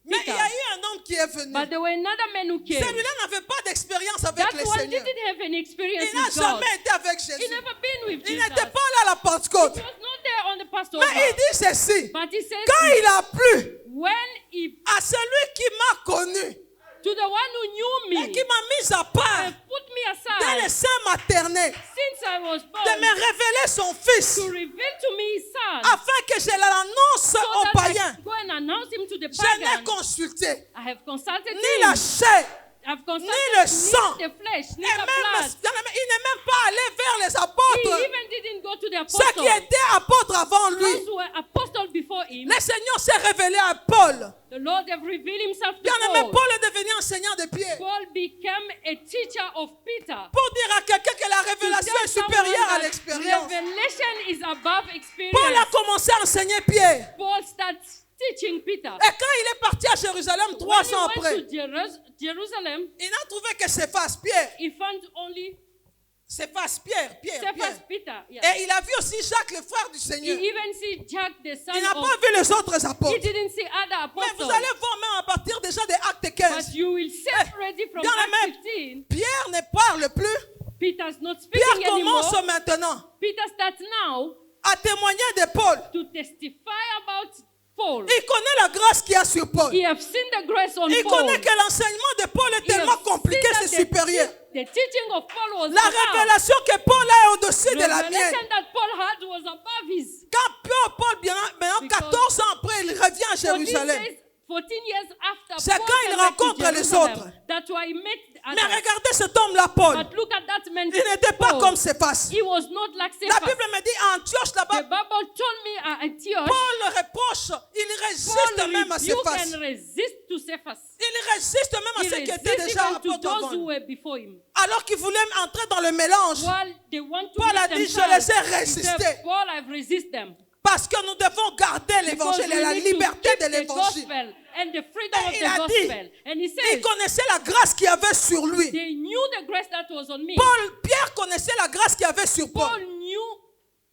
Mais il y
Peter.
a eu un homme qui est venu.
But there were another man who came.
Celui-là n'avait pas d'expérience avec
That
le
one
Seigneur.
didn't have any experience
Il n'a
with God.
jamais été avec
He
Jésus.
never been with
Il
Jesus.
n'était pas là à la Pentecôte.
He was not there on the Passover.
Mais il dit ceci.
But he says,
Quand il a plu
when he,
à celui qui m'a connu
to the one who knew
et
me,
qui m'a mis à part
and put me
dans le
aside,
sein maternel,
since I was
de
born,
me révéler son Fils,
to reveal to me his son,
afin que je l'annonce
so
aux
that I
païens.
go and announce him to the
Je n'ai
pagans.
consulté
I have consulted
ni la
him.
chair,
I've
ni
consulted
le sang,
the flesh,
et
ni the
même,
blood.
il n'est même pas allé vers les
He
apôtres,
even didn't go to the
ceux qui
apostles.
étaient apôtres avant
Those
lui.
who were apostles before him,
Le Seigneur s'est révélé à Paul.
the Lord have revealed himself to
Bien aimé,
Paul.
Paul est devenu enseignant de Pierre.
Paul became a teacher of Peter.
Pour dire à quelqu'un que la
To
révélation
tell
est
someone
supérieure à
that
l'expérience.
revelation is above
Paul a
experience.
commencé à enseigner Pierre.
Paul starts teaching Peter.
Et quand il est parti à Jérusalem
When
3
he
ans
went
après,
to Jerusalem,
il n'a trouvé que Céphas, Pierre.
he found only
Céphas, Pierre.
Cephas, Peter. Yeah.
Et il a vu aussi Jacques, le frère du
He
Seigneur.
even see Jack, the son
Il n'a
of.
pas vu les autres
He
apôtres.
didn't see other
Mais vous
apostles.
allez voir même à partir déjà des Actes 15.
But you will see already from
bien
Acts
aimé,
15,
Pierre ne parle plus.
Peter's not
Pierre
speaking
commence
anymore.
maintenant
Peter starts now
à témoigner de Paul.
to testify about Paul.
Il connaît la grâce qu'il y a sur Paul.
He have seen the grace on
Il
Paul.
connaît que l'enseignement de Paul est
He have
tellement compliqué,
seen
c'est
that
supérieur.
the teaching of Paul was
La
above.
révélation que Paul a est au-dessus de la mienne.
Revelation that Paul had was above his.
Quand Paul, bien, maintenant,
Because
14 ans après, il revient à Jérusalem.
14 years after
C'est
Paul
quand il
came back to
rencontre les
Jerusalem,
autres.
that's why he met
Mais
others.
regardez cet homme-là, Paul.
But look at that man.
Il n'était pas
Paul.
comme Céphas.
He was not like
La
Cephas.
Bible me dit à Antioche
The
là-bas,
Bible told me at Antioch,
Paul le reproche, il résiste
Paul
même à
rebuked
Céphas.
and resist to Cephas.
Il résiste même à
He
ceux qui étaient
resisted
déjà
even to
apôtres
those
avant.
who were before him.
Alors qu'il voulait entrer dans le mélange.
While they want to
Paul a
make
dit, je
themselves,
les ai
he said,
résistés.
Paul, I've resisted them.
Parce que nous devons garder
Because
l'évangile
we
et la
need to
liberté
keep
de
the
l'évangile.
gospel and the freedom of
Et il
the
a dit,
gospel. And he
il
said,
connaissait la grâce qu'il y avait sur lui.
they knew the grace that was on me.
Pierre connaissait la grâce qu'il y avait sur
Paul
Paul.
knew,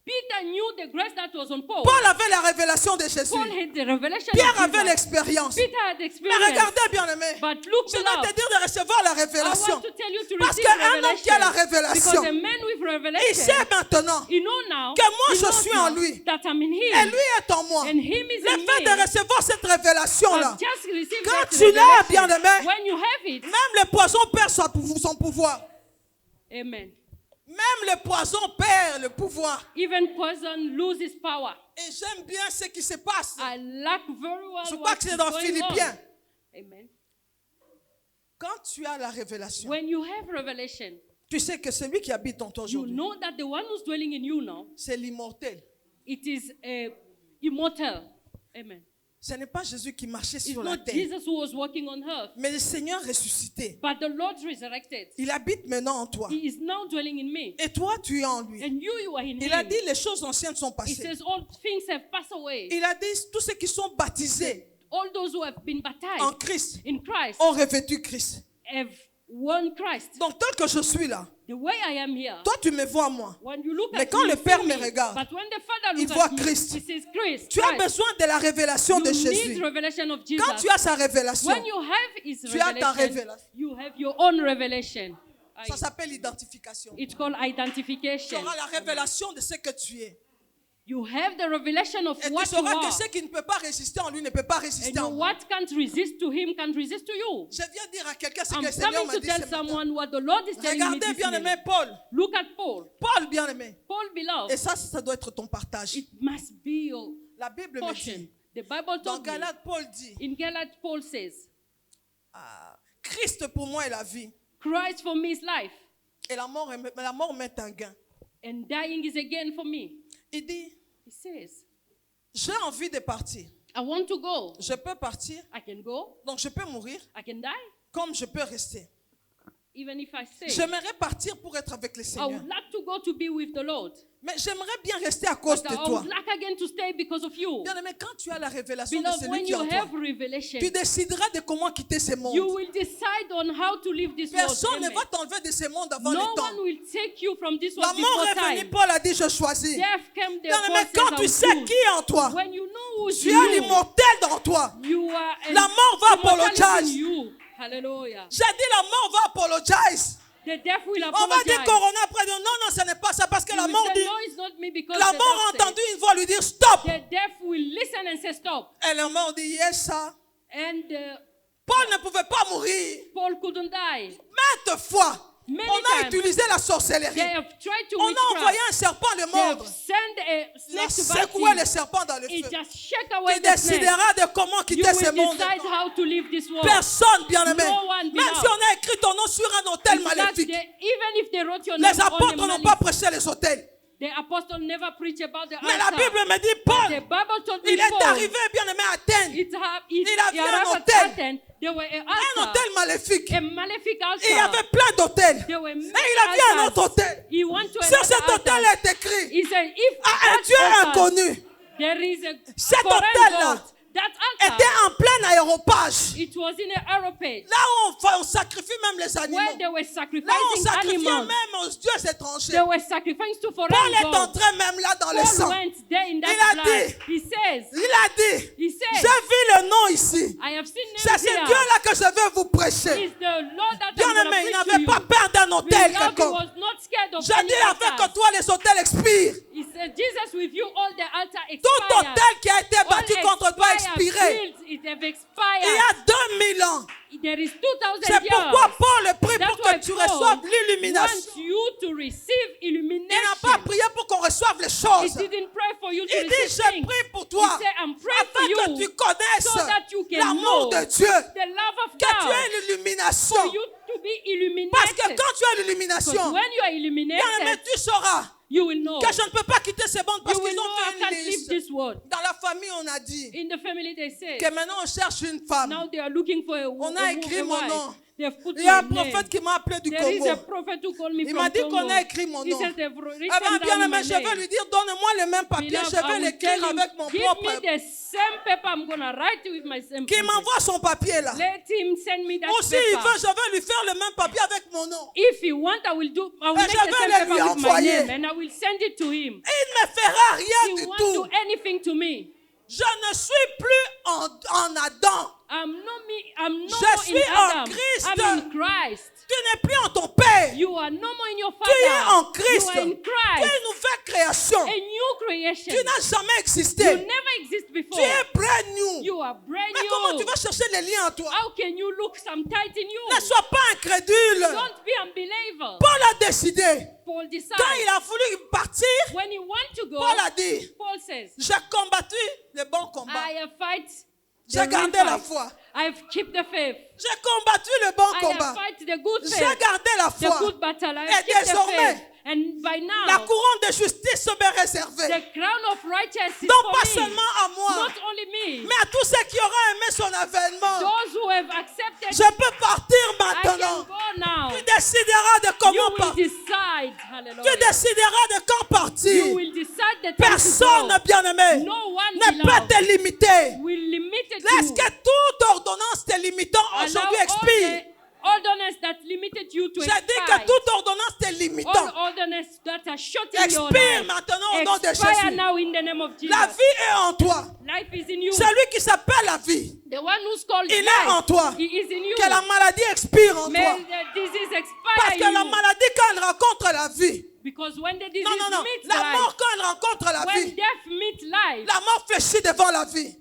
Peter knew the grace that was on Paul.
Paul avait la révélation de Jésus.
Paul had the revelation
Pierre
of
avait
Jesus.
l'expérience.
Peter had
Mais
experience.
regardez bien aimé.
But look,
Je dois te
beloved,
dire de recevoir la
I
révélation.
want to tell you to
Parce
receive
qu'un homme qui a la
revelation.
révélation,
Because a man with
il
revelation,
sait maintenant
you know now,
que moi
he
je
knows
suis en
now
lui.
that I'm in
Et
him.
lui est en moi.
And him is
Le
in
fait
me.
de recevoir cette révélation-là,
I've just received
quand
that
tu l'as,
revelation.
bien-aimé,
When you have it,
même le poison perd son pouvoir.
amen.
Même le poison perd le pouvoir.
Even poison loses power.
Et j'aime bien ce qui se passe.
I like very well
Je crois
what
que
is
c'est dans
going
Philippiens.
on. Amen.
Quand tu as la révélation,
When you have revelation,
Tu sais que celui qui habite en toi
you
aujourd'hui,
know that the one who's dwelling in you now,
c'est l'immortel.
it is immortal. Amen.
Ce n'est pas Jésus qui marchait
It's
sur la
not
terre,
Jesus who was walking on earth,
mais le Seigneur ressuscité.
but the Lord resurrected.
Il habite maintenant en toi.
He is now dwelling in me.
Et toi, tu es en lui.
And you are in
Il a
him.
dit, les choses anciennes sont
He
passées.
says all things have passed away.
Il a dit, tous ceux qui sont baptisés
All those who have been
en
baptized
Christ
in Christ
ont revêtu Christ.
have won Christ.
Donc, tel que je suis là,
The way I am here,
toi, tu me vois moi.
when you look
Mais
at
quand
me,
le
you
Père
see
me
me.
regarde,
But when the Father
il
looks
voit
at me,
Christ.
he sees Christ.
Tu as
Christ.
besoin de la révélation
You
de
need
Jésus.
revelation of Jesus.
Quand tu as sa révélation,
When you have his
tu as ta
revelation,
révélation.
you have your own revelation.
Ça s'appelle l'identification.
It's called
Tu
identification.
auras la révélation de ce que tu es.
You have the revelation of
Et tu
what you
sauras que
are.
ce qui ne peut pas résister en lui ne peut pas
And
résister en moi.
what can't resist to him can resist to you.
Je viens dire à quelqu'un ce que
I'm
le Seigneur
coming
m'a
to
dit
tell
ce matin.
someone what the Lord is telling me
Regardez
this
bien
minute.
aimé Paul.
Look at Paul.
Paul bien aimé.
Paul,
Et
beloved,
ça doit être ton partage.
it must be your
La Bible me
portion.
dit,
The Bible
dans
told me.
Galates, Paul dit,
In Galates, Paul says,
Christ pour moi est la vie.
Christ for me is life,
Et la mort m'est un gain.
and dying is a gain for me.
Il dit,
He says,
j'ai envie de partir.
I want to go.
Je peux partir,
I can go.
donc je peux mourir,
I can die.
comme je peux rester.
Even if I stay.
J'aimerais partir pour être avec le
I
Seigneur.
would like to go to be with the Lord.
Mais j'aimerais bien rester à cause
But
de
I
toi.
would like again to stay because of you.
Bien aimé, quand tu as la révélation de
Beloved,
celui
when
qui est
you
en toi,
have revelation,
tu décideras de comment quitter ce
you
monde.
will decide on how to live this world.
Personne ne
Amen.
va t'enlever de ce monde avant
No
le temps.
one will take you from this
La
world
mort
before
est venue,
time.
Paul a dit, je choisis.
Death came,
Bien
therefore
aimé, quand tu
says,
sais
I will
qui est en toi,
choose. When you know who's
tu as
you,
l'immortel dans toi.
you are
La mort va
immortality
apologize.
in you. Hallelujah.
J'ai dit la mort va apologize.
The death will
On va dire
apologize.
Corona après, non, non, ce n'est pas ça, parce que
You
la
will
mort
say,
dit,
no, it's not me because
la
the
mort a
death said.
entendu une voix lui dire stop.
The death will listen and say stop.
Et la mort dit yes, ça.
And
Paul ne pouvait pas mourir.
Paul couldn't die.
Maintes fois,
Many
on a
times.
utilisé la
They
sorcellerie.
have tried to
On a envoyé
witchcraft.
un serpent le
They have
monde.
sent a
Il a
snake to bite
secoué le
him.
serpent dans le
It
feu.
just shake away
Tu
the snake.
décideras de comment
You
quitter ce
will
monde.
decide how to live this world.
Personne, bien aimé.
No one,
Même si on a écrit ton nom sur un hôtel
It's that
maléfique,
even if they wrote your name
les
on
apôtres
the
n'ont pas
malice,
prêché les hôtels.
the apostle never preached about the
Mais la
altar.
Bible me dit,
The
Paul,
Bible told me
il est
Paul,
arrivé, bien aimé, à Athènes.
it
Il a vu un
arrived at
hôtel.
Athens, there were an
Un
altar,
hôtel maléfique.
a malefic altar.
Il y avait plein d'hôtels.
There were
Et
many
il a vu un
altars.
autre hôtel.
He went to
Sur
another
cet hôtel
altar.
est écrit
He said, if
à un
that
Dieu
altar,
inconnu.
there is a
Cet
foreign
hôtel-là
God, that altar,
était en plein aéropage.
it was in an aeropage
Là où on sacrifie même les
where
animaux.
they were
Là où on
sacrificing
sacrifie
animals.
même aux dieux étrangers.
They were sacrificing to
Paul
foreign
est
gods.
entré même là dans le
Paul
sang.
went there in
Il
that
a
blood.
dit,
He says,
il a dit,
he says,
j'ai vu le nom ici.
I have seen
C'est
names
ce
here.
Dieu-là que je veux vous prêcher.
Is the Lord that
Bien
I'm going to
aimé, il
preach to
n'avait
you.
pas peur d'un hôtel
Beloved, he
quelconque.
was not scared of
J'ai
any
dit avec
altar.
toi les hôtels expirent.
He said, Jesus with you, all the altar
Tout
expired.
hôtel qui a été bâti
All
contre toi a
expired,
expiré.
built, it have
Il y
expired.
a 2000 ans.
There is 2000
C'est pourquoi
years.
Paul prie
That's
pour
why
que tu
Paul
reçoives
wants
l'illumination.
you to receive
Il n'a
illumination.
pas prié pour qu'on reçoive les
He
choses.
didn't pray for you to
Il dit,
receive
je
things.
prie pour toi,
He said, I'm praying for
afin que
you
tu connaisses
so that you can
l'amour
know
de Dieu,
the love of
que tu
God.
aies l'illumination.
For you to be illuminated.
Parce que quand tu as
Because
l'illumination,
when you are
bien aimé,
illuminated,
tu sauras
you will know.
que je ne peux pas quitter ces bandes parce
You will
qu'ils
know
ont
I
fait
can't
une
leave
liste.
this world.
Dans la famille, on a dit
In the family, they say,
que maintenant on cherche une femme.
now they are looking for a
On a écrit mon
wife.
nom.
They have put
Il y a un
my name.
prophète qui m'a appelé du
There is
Congo.
a prophet who called me
Il
from
m'a dit
Congo.
qu'on a écrit mon
He
nom.
says they've
Eh
written
bien, bien
down
aimé,
my
je vais
name.
lui dire, donne-moi le même papier,
Beloved,
je vais
I will
l'écrire
tell him,
avec mon
give
propre.
me the same paper. I'm going to write it with my same
Qu'il
paper.
m'envoie son papier là.
Let him send me that
Ou s'il veut,
paper.
je vais lui faire le même papier avec mon nom.
If he want, I will
Et
make
je
the
vais
same
le
paper
lui
with my
envoyer.
name and I will send it to him.
Il ne me fera rien
He
du
won't do
tout.
anything to me.
Je ne suis plus en Adam.
I'm no
Je
more
suis
in
en
Adam.
Christ.
I'm in Christ.
Tu n'es plus en ton père.
You are no more in your
Tu es en
father.
Christ.
You are in
Tu es
Christ.
une nouvelle création.
A new creation.
Tu n'as jamais
You
existé.
never exist
Tu
before.
es brand new.
You are brand
Mais comment tu
new.
vas chercher les liens en toi?
How can you look some tight in you?
Ne sois pas incrédule.
Don't be unbeliever.
Paul a décidé.
Paul
Quand
decides.
il a voulu partir,
When he wants to go,
Paul a dit,
Paul says,
j'ai combattu le bon combat.
I have fight
J'ai
real
gardé la
fight.
foi.
I've kept the faith.
J'ai combattu le bon
I
combat.
have fight the good
J'ai
faith.
gardé la
The
foi.
good battle. I
Et
have kept the
désormais,
faith. And by
La
now,
couronne de justice m'est réservée.
the crown of righteousness is
Donc
for
pas
me.
seulement à moi,
Not only me.
mais à tous ceux qui auront aimé son avènement.
Those who have accepted,
Je peux partir
I can
maintenant.
go now.
Tu décideras de
You
comment
will
partir.
decide.
Tu
Hallelujah.
décideras de quand
You
partir.
will decide the time
Personne,
to go.
bien-aimé,
No one
ne peut
beloved,
te limiter.
will limit it
Laisse
you.
que toute ordonnance te limitant
Allow
aujourd'hui
all
expire.
the ordinance that limited you to
J'ai dit que
expire.
toute ordonnance te
All
limitant
ordinance that are shutting your
expire
life.
maintenant au nom de
Expire
Jésus.
now in the name of Jesus.
La vie est en toi.
Life is in you.
Celui qui s'appelle la vie,
The one who's called
il est
life,
en toi.
he is in you.
Que la maladie expire en
May
toi.
the disease
Parce
expire
que
in
la
you.
maladie, quand elle rencontre la vie,
Because when the disease
non, non,
meets
la
life,
mort, quand elle rencontre la
when
vie,
death meets life,
la mort fléchit devant la vie.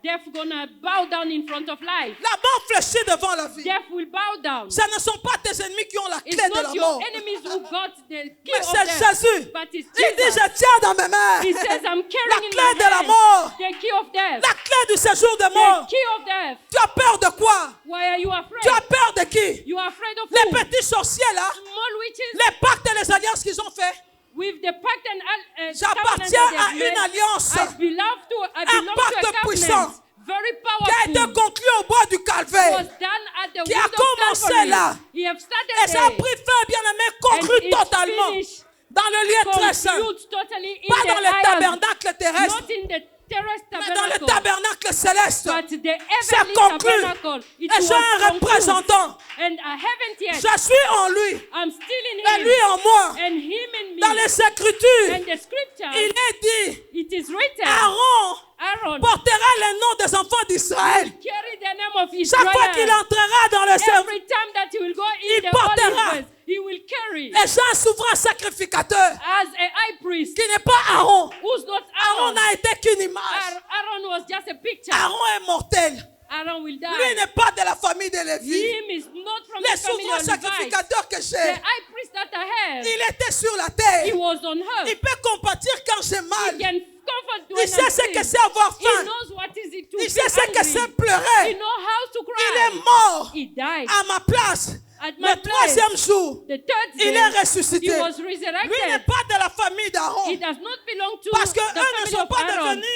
death gonna bow down in front of life.
La mort fléchit devant la vie.
Death will bow down.
Ce ne sont pas tes ennemis qui ont la
It's
clé de
not
la
your
mort.
enemies who got the key
Mais
of
c'est
death,
Jésus.
but it's
Il dit,
Jesus.
je tiens dans mes mains
He says, I'm
la
carrying in
clé
my
de la
hand
mort,
the key of death.
la clé du séjour de
The
mort.
key of death.
Tu as peur de quoi?
Why are you
Tu
afraid?
as peur de qui?
You are afraid of
Les
who?
petits sorciers là,
Small witches
les pactes et les alliances qu'ils ont fait.
with the pact and covenant
J'appartiens
that
à
they've
une
made.
alliance
I belong to a
pacte puissant
covenant very
qui a été
powerful.
conclu au bois du
Was
Calvaire.
done at the
Qui a
wood of
commencé
Calvary.
là.
He have started
Et ça a
there.
pris fin, bien-aimé,
And
conclu
it's
totalement
finished,
dans le lieu très saint.
conclude totally in
Pas dans
the
le
iron,
tabernacle terrestre,
not in the terrestrial
mais dans le
tabernacle,
tabernacle céleste.
but the
C'est
heavenly
conclu.
tabernacle. It
Et j'ai un
was concluded.
représentant.
And I haven't yet.
Je suis en lui.
I'm still in
Et
him.
lui en moi.
And him in me.
Dans les Écritures,
And the scripture,
il est dit,
it is written,
Aaron
Aaron
portera les noms des enfants d'Israël.
carry the name of
Chaque fois qu'il
Israel.
entrera dans le service,
Every time that he will go in
il
the
portera.
holy place, he will carry
et Jean souverain sacrificateur,
as a high priest
qui n'est pas Aaron.
who's not
Aaron
Aaron.
n'a été qu'une image.
Aaron was just a picture.
Aaron est mortel.
Aaron will
Lui
die.
n'est pas de la famille de Lévi.
Him is not from
Les
the family
souverains
of Levi.
sacrificateurs que
The
j'ai,
high priest that I have,
il était sur la
he
terre.
was on earth.
Il peut compatir quand j'ai
He
mal.
can comfort
Il
when
sait
I'm
ce que
sick.
c'est avoir
He
faim.
knows what is it to
Il
be
sait ce que
angry.
c'est
He
pleurer.
knows how to cry.
Il est mort
He died.
à ma place.
At my
Le troisième
place.
jour,
The third
il
day,
est ressuscité.
he was
Lui n'est
resurrected.
pas de la famille d'Aaron.
He does not belong to
Parce
the
qu'eux ne
family
sont
of
pas
Aaron.
devenus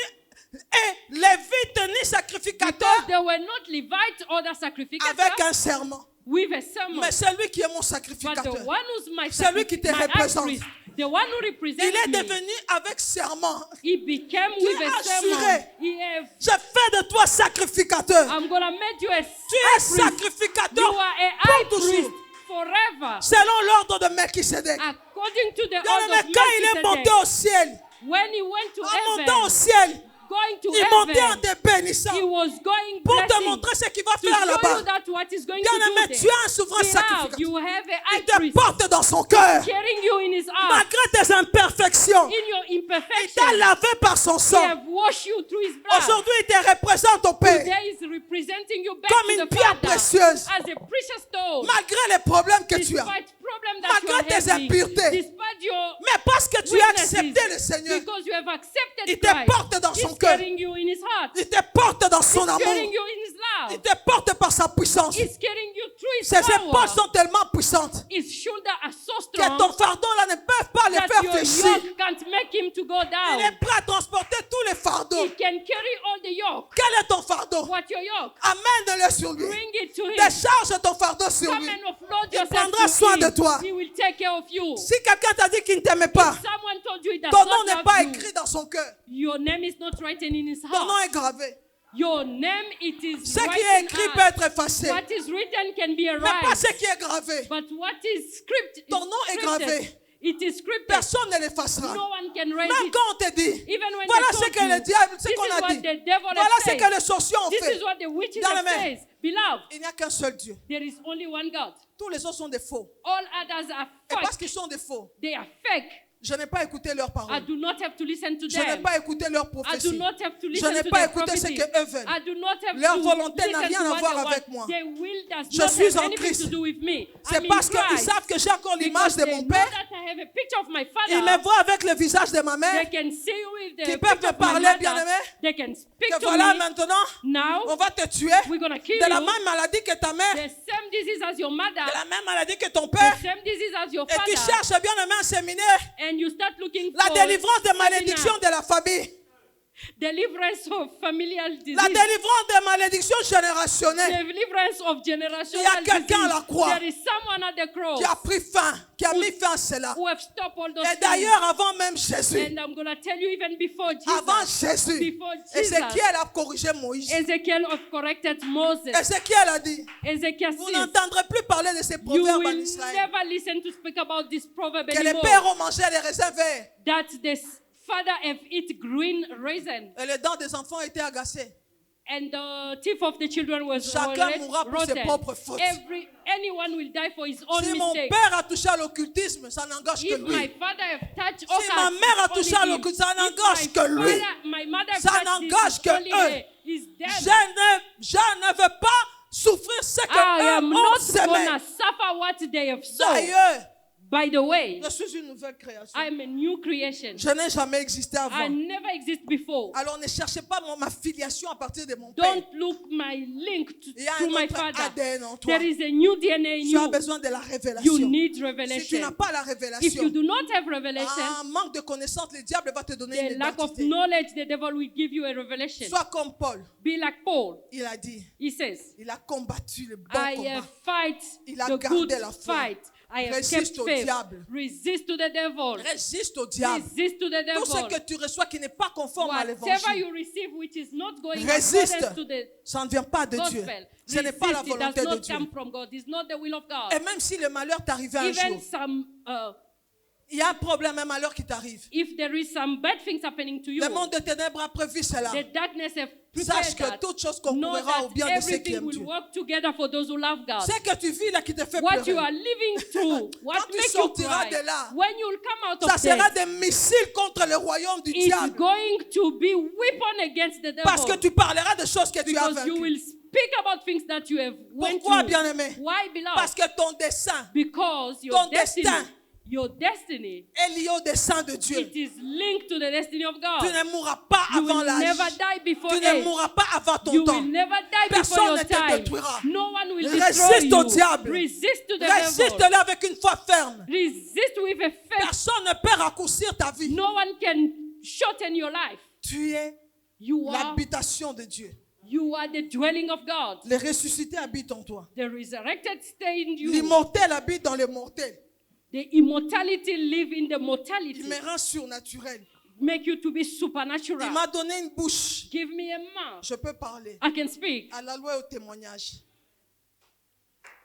Lévites ni
Because
sacrificateurs
they were not Levites or the sacrificators
avec un serment.
with a sermon.
Mais celui qui est mon
But
sacrificateur,
the one who's my,
Celui qui te
my high
représente.
priest, the one who
il
represents
est
me,
devenu avec serment.
he became
Qui
with
a
a
assuré.
sermon. He have,
Je fais de toi sacrificateur.
I'm going to make you a
Tu
high
es
priest.
sacrificateur
You are a high
pour toujours.
priest forever.
Selon l'ordre de Melchisedec.
According to the
Bien
order
aimé,
of
quand il est monté
Melchizedek,
au ciel,
when he went to
en montant au
heaven,
ciel,
going to
il montait en
heaven,
te bénissant
he was going
pour te
blessing
montrer ce qu'il va
to
faire
show you
là-bas.
that what is going
Bien
to do
aimé,
there.
tu as un souverain
Beloved,
sacrificateur.
you have a high
Il te
priest
porte dans son cœur.
carrying you in his arms.
Malgré tes imperfections,
In your
il t'a
imperfection,
lavé par son
he
sang.
have washed you through his blood.
Aujourd'hui, il te représente au Père
Today is representing you back
comme
to
une
the
pierre
Father
précieuse.
as a precious stone.
Malgré les problèmes que tu as.
Despite problem that you
Malgré
are
tes
having,
impuretés.
despite your
Mais parce que tu as
weaknesses,
accepté le Seigneur,
because you have accepted
il te
Christ,
porte dans son
he's
cœur.
carrying you in his heart.
Il te porte dans son
He's
amour.
carrying you in his
Il
love.
te porte par sa puissance.
He's carrying you through his
Ses
power.
épaules sont tellement puissantes
His shoulders are so
que
strong
ton fardeau là ne peut pas le
that
faire
your
fléchir.
yoke can't make him to go
Il
down.
est prêt à transporter tous les fardeaux.
He can carry all the yoke.
Quel est ton fardeau?
What your yoke?
Amène-le sur lui.
Bring it to him.
Décharge ton fardeau sur
Come
lui.
and offload
Il
yourself
prendra
to
soin
him.
de toi.
He will take care of you.
Si quelqu'un t'a dit qu'il ne t'aimait pas,
Someone told you he does
ton
not
nom n'est
love
pas
you.
écrit dans son cœur.
Your name is not written in his
Ton nom
heart.
est gravé.
Your name, it is
Ce qui est
written
écrit
out.
peut être effacé.
What is written can be
Mais pas
erased.
ce qui est gravé.
But what is script
Ton nom est gravé.
It is scripted.
Personne ne l'effacera.
No one can raise
Même
it.
quand on te dit,
Even when
voilà
they
ce
told
que
you,
le diable, ce
this
qu'on
is
a
what
dit.
the devil
Voilà
has
ce
said.
que les sorciers ont
This
fait.
is what the witches
Dans le
have
même.
said. Beloved,
Il n'y a qu'un seul Dieu.
there is only one God.
Tous les autres sont des faux.
All others are
Et parce
fake.
qu'ils sont des faux,
They are fake.
Je n'ai pas écouté leurs
I
paroles.
do not have to listen to
Je n'ai
them.
pas écouté leurs
I do
prophéties.
not have to
Je
listen
n'ai
to
pas
their
écouté ce
prophecies.
qu'eux veulent.
I do not have
Leur
to
volonté n'a
listen
rien
to
à
what
voir
they want.
avec moi.
Their will does
Je
not
suis
have
en
anything
Christ.
to do with me.
C'est
I'm in
parce qu'ils
Christ.
savent que j'ai encore l'image
Because
de
they
mon
know
père.
that I have a picture of my
Ils me
father.
voient avec le visage de ma mère.
They can see with the
Qui peuvent
picture
me
of my
parler,
mother.
bien-aimé.
They can speak
Que
to
voilà,
me.
maintenant,
Now,
on va te tuer.
we're going to kill
De la
you.
même maladie que ta mère.
The same disease as your mother.
De la même maladie que ton
The
père.
same disease as your
Et tu
father.
cherches, bien-aimé, un séminaire.
And you start looking
La
for
délivrance des
seminar.
malédictions de la famille.
Deliverance of familial disease.
La délivrance des malédictions générationnelles.
Deliverance of
Il y a
generational
quelqu'un à la
disease.
croix
There is someone at the cross
Qui a pris fin, qui a mis fin à cela.
who have stopped all those
Et
things.
d'ailleurs, avant même Jésus,
And I'm going to tell you even before
avant
Jesus.
Jésus,
Before Jesus.
Ézéchiel a corrigé Moïse.
Ezekiel have corrected Moses.
Ézéchiel a dit,
Ezekiel
vous
says,
n'entendrez plus parler de ces
you
proverbes en
will
Israël.
never listen to speak about this proverb
Que les
anymore.
pères ont mangé les raisins verts.
That the father have eat green raisin.
Et les dents des enfants étaient agacées.
And the teeth of the children was
Chacun mourra pour ses
rotten.
propres fautes.
Anyone will die for his own
Si mon
mistake.
père a touché à l'occultisme, ça n'engage que
If my
lui.
father have touched
Si
occult,
ma mère a
it's
touché à
only him.
l'occultisme, ça
If
n'engage
my
que lui.
father- my mother have
Ça
touched
n'engage
this,
que
it's only
eux.
her. He's dead.
Je ne veux pas souffrir ce que
I
eux
am
ont
not
semé.
gonna suffer what they have sown.
D'ailleurs,
By the way,
je suis une nouvelle création.
I am a new creation.
Je n'ai jamais existé
I
avant.
never exist before.
Alors ne cherchez pas ma filiation à partir de mon père.
Don't look my link
Il y a
to
un
my
autre
father.
ADN en toi.
There is a new DNA in
Tu as
you.
besoin de la
You
révélation.
need
Si tu n'as
revelation.
pas la
If you
révélation,
do not have revelation,
un manque de connaissance, le diable va te donner
the
une
lack of
identité.
knowledge, the devil will give you a revelation.
Sois comme Paul.
Be like Paul.
Il a dit,
He says,
il a combattu le bon
I
combat.
have fight
Il a
the
gardé
good
la foi.
fight. I have
Résiste
kept
au
faith.
diable.
Resist to the devil.
Résiste au diable.
Resist to the
Tout ce
devil.
que tu reçois qui n'est pas conforme à
Whatever
l'évangile,
you receive which is not going in
résiste.
accordance to the
Ça ne vient pas de Dieu.
gospel,
Ce n'est pas la
resist. It
volonté
does
de
not
Dieu.
come from God. It's not the will of God.
Et même si le malheur t'arrivait un
Even
jour,
some,
il y a un problème, un malheur qui t'arrive.
if there is some bad things happening to you,
Le monde de ténèbres a prévu cela.
the darkness have prepared
Sache que
that.
toute chose
Know
concourra au
that
bien de ceux qui
everything
aiment
will
Dieu.
work together for those who love God.
Ce que tu vis là qui te fait
What you are
pleurer,
living through, what
Quand tu
makes you
sortiras
cry,
de là,
when you will come out
ça
of
sera
there,
des missiles contre le royaume du
it's
diable.
going to be weapon against the devil.
Parce que tu parleras de choses que tu as
Because you
vaincues.
will speak about things that you have went
Pourquoi,
through.
bien-aimé?
Why, beloved?
Parce que ton dessein
Because
ton destin
your destiny,
est lié au dessein de Dieu.
it is linked to the destiny of
Tu
God.
ne mourras pas
You
avant
will
l'âge.
never die before
Tu ne
age.
mourras pas avant ton
You
temps.
will never die before
Personne
your
ne te
time.
détruira.
No one will
Résiste
destroy
au
you.
diable.
Resist to the
Résiste-le
devil.
avec une foi ferme.
Resist with a faith.
Personne ne peut raccourcir ta vie.
No one can shorten your life.
Tu es
You are
l'habitation de Dieu.
the dwelling of God.
Les ressuscités habitent en toi.
The resurrected stay in you.
L'immortel habite dans les mortels.
The immortality live in the mortality.
Il me rend surnaturel.
Make you to be
Il
supernatural.
m'a donné une bouche.
Give me a mouth.
Je peux parler
I can speak
à la loi et au témoignage.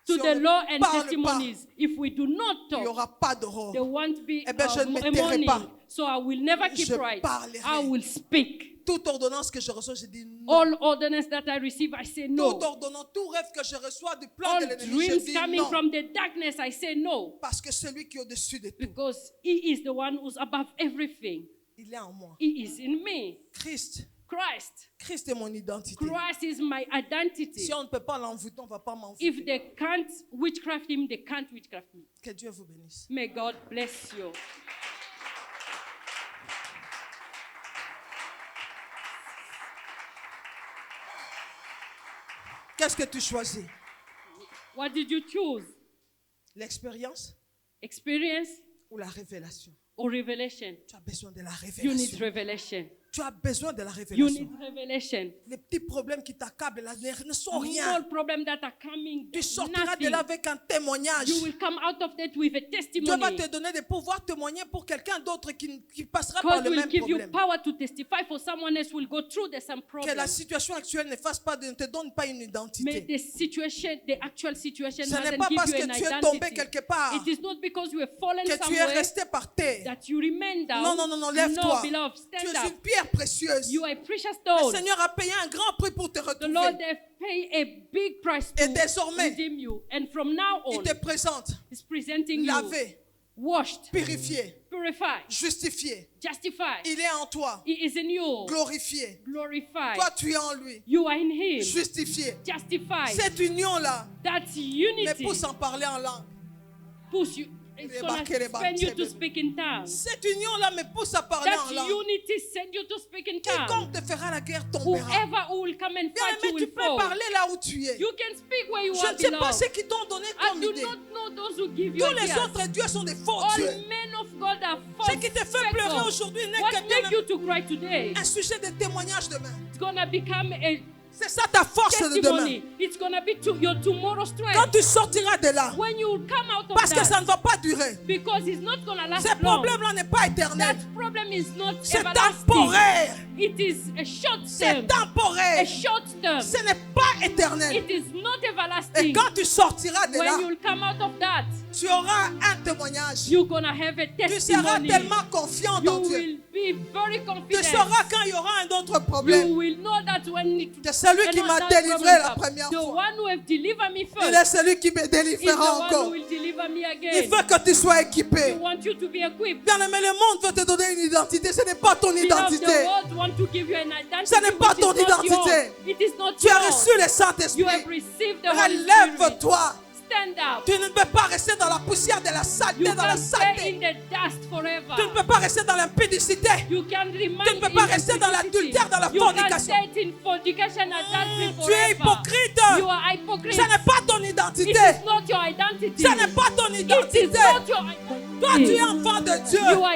to
Si
the
on ne
law and
parle
testimonies. If we do not
Il n'y
talk,
aura pas d'aurore.
there won't be
Eh bien, je ne me
a
tairai
morning.
pas.
So I will never keep
Je
quiet.
parlerai.
I will speak.
Toute ordonnance que je reçois, je dis non.
All ordinance that I receive, I say no.
Toute ordonnance, tout rêve que je reçois du plan
All
de l'ennemi, je
dreams
dis
coming
non.
from the darkness, I say no.
Parce que celui qui est au-dessus de tout,
Because He is the one who's above everything.
il est en moi.
He is in me.
Christ.
Christ.
Christ est mon identité.
Christ is my identity.
Si on ne peut pas l'envoûter, on ne va pas m'envoûter.
If they can't witchcraft Him, they can't witchcraft me.
Que Dieu vous bénisse.
May God bless you.
Qu'est-ce que tu choisis?
What did you choose?
L'expérience
Experience
ou la révélation?
or revelation?
Tu as besoin de la
You need
révélation.
revelation.
Tu as besoin de la
You
révélation.
need revelation.
Les petits problèmes qui t'accablent là ne sont rien.
Small problems that are coming,
Tu sortiras de
nothing.
là avec un témoignage.
You will come out of that with a
Dieu va
testimony.
te donner de pouvoir témoigner pour quelqu'un d'autre qui passera
God
par le
will
même
give you
problème.
power to testify for someone else who will go through the same
Que la
problem.
situation actuelle ne te donne pas une
May
identité.
the actual situation
Ce n'est
doesn't
pas
give
parce
you
que
an
tu es tombé
identity.
quelque part
It is not because you have fallen
que tu es
somewhere
resté par terre.
that you remain down.
Non, non, non, non, lève-toi.
No, beloved,
Tu
stand
es
up.
une pierre précieuse.
You are a precious
Le
stone.
Seigneur a payé un grand prix pour te
The Lord
retrouver.
has paid a big price
Et
to
désormais,
redeem you. And from now
il
on,
te présente
He's presenting you
lavé,
washed,
purifié,
purified,
justifié.
justified.
Il est en toi,
He is in you,
glorifié.
glorified.
Toi, tu es en lui,
You are in him,
justifié.
justified.
Cette union-là,
That
mais
unity
pour s'en parler en langue.
push you. It's gonna send you to speak in tongues.
Cette union-là, mais pour s'en parler
That
en langue.
unity send you to speak in tongues.
Quiconque te fera la guerre tombera.
Whoever who will come and
Bien
fight you
aimé, tu
will
peux
fall.
parler là où tu es.
You can speak where you
Je
are,
ne sais pas
beloved.
ce qu'ils t'ont donné
I
comme
do
idée.
not know those who give you
Tous les
ideas.
autres dieux sont des faux
All
dieux.
men of God are
Ce
false.
qui te fait pleurer
spectacles.
aujourd'hui n'est
What
que
make
bien
you to cry today?
un sujet de témoignage demain.
It's gonna become a
C'est ça ta force de demain.
testimony. It's gonna be to your tomorrow strength.
Quand tu sortiras de là,
When you come out of
parce que
that,
ça ne va pas durer.
because it's not gonna last
Ce
long.
problème-là n'est pas éternel.
That problem is not
C'est
everlasting.
temporaire.
It is a short
C'est
term.
temporaire.
A short term.
Ce n'est pas éternel.
It is not
Et
everlasting.
quand tu sortiras de là,
When you'll come out of that,
tu auras un témoignage.
you're gonna have a
Tu seras
testimony.
tellement confiant
You
en Dieu.
will be very
Tu
confident.
sauras quand il y aura un autre
You
problème.
will know that when it,
C'est celui qui m'a
another
délivré
problem
la
comes,
première
the
fois.
one who have delivered me
Il
first
est celui qui me
is the
délivrera
one who
encore.
will deliver me
Il
again.
veut que tu sois
We
équipé.
want you to be equipped.
Bien aimé, le monde veut te donner une identité. Ce n'est pas ton
Beloved,
identité.
the world want to give you an identity
Ce n'est pas
which is
ton
not
identité.
yours. It is not
Tu as
yours.
reçu le
You
Saint-Esprit.
have received the Holy Spirit.
Relève-toi.
Stand up.
Tu ne peux pas rester dans la poussière de la
You
saleté, dans la
can stay
saleté.
in the dust forever.
Tu ne peux pas rester dans l'impudicité.
You can remain
Tu ne peux pas
in
rester dans
impurity.
l'adultère, dans la
You can
fornication.
stay in fornication and adultery
Tu es
forever.
hypocrite.
You are hypocrite.
Ce n'est pas ton
It
identité.
is not your identity.
Ce n'est pas ton
It is
identité.
not your
Toi, tu es
identity.
enfant de Dieu.
You are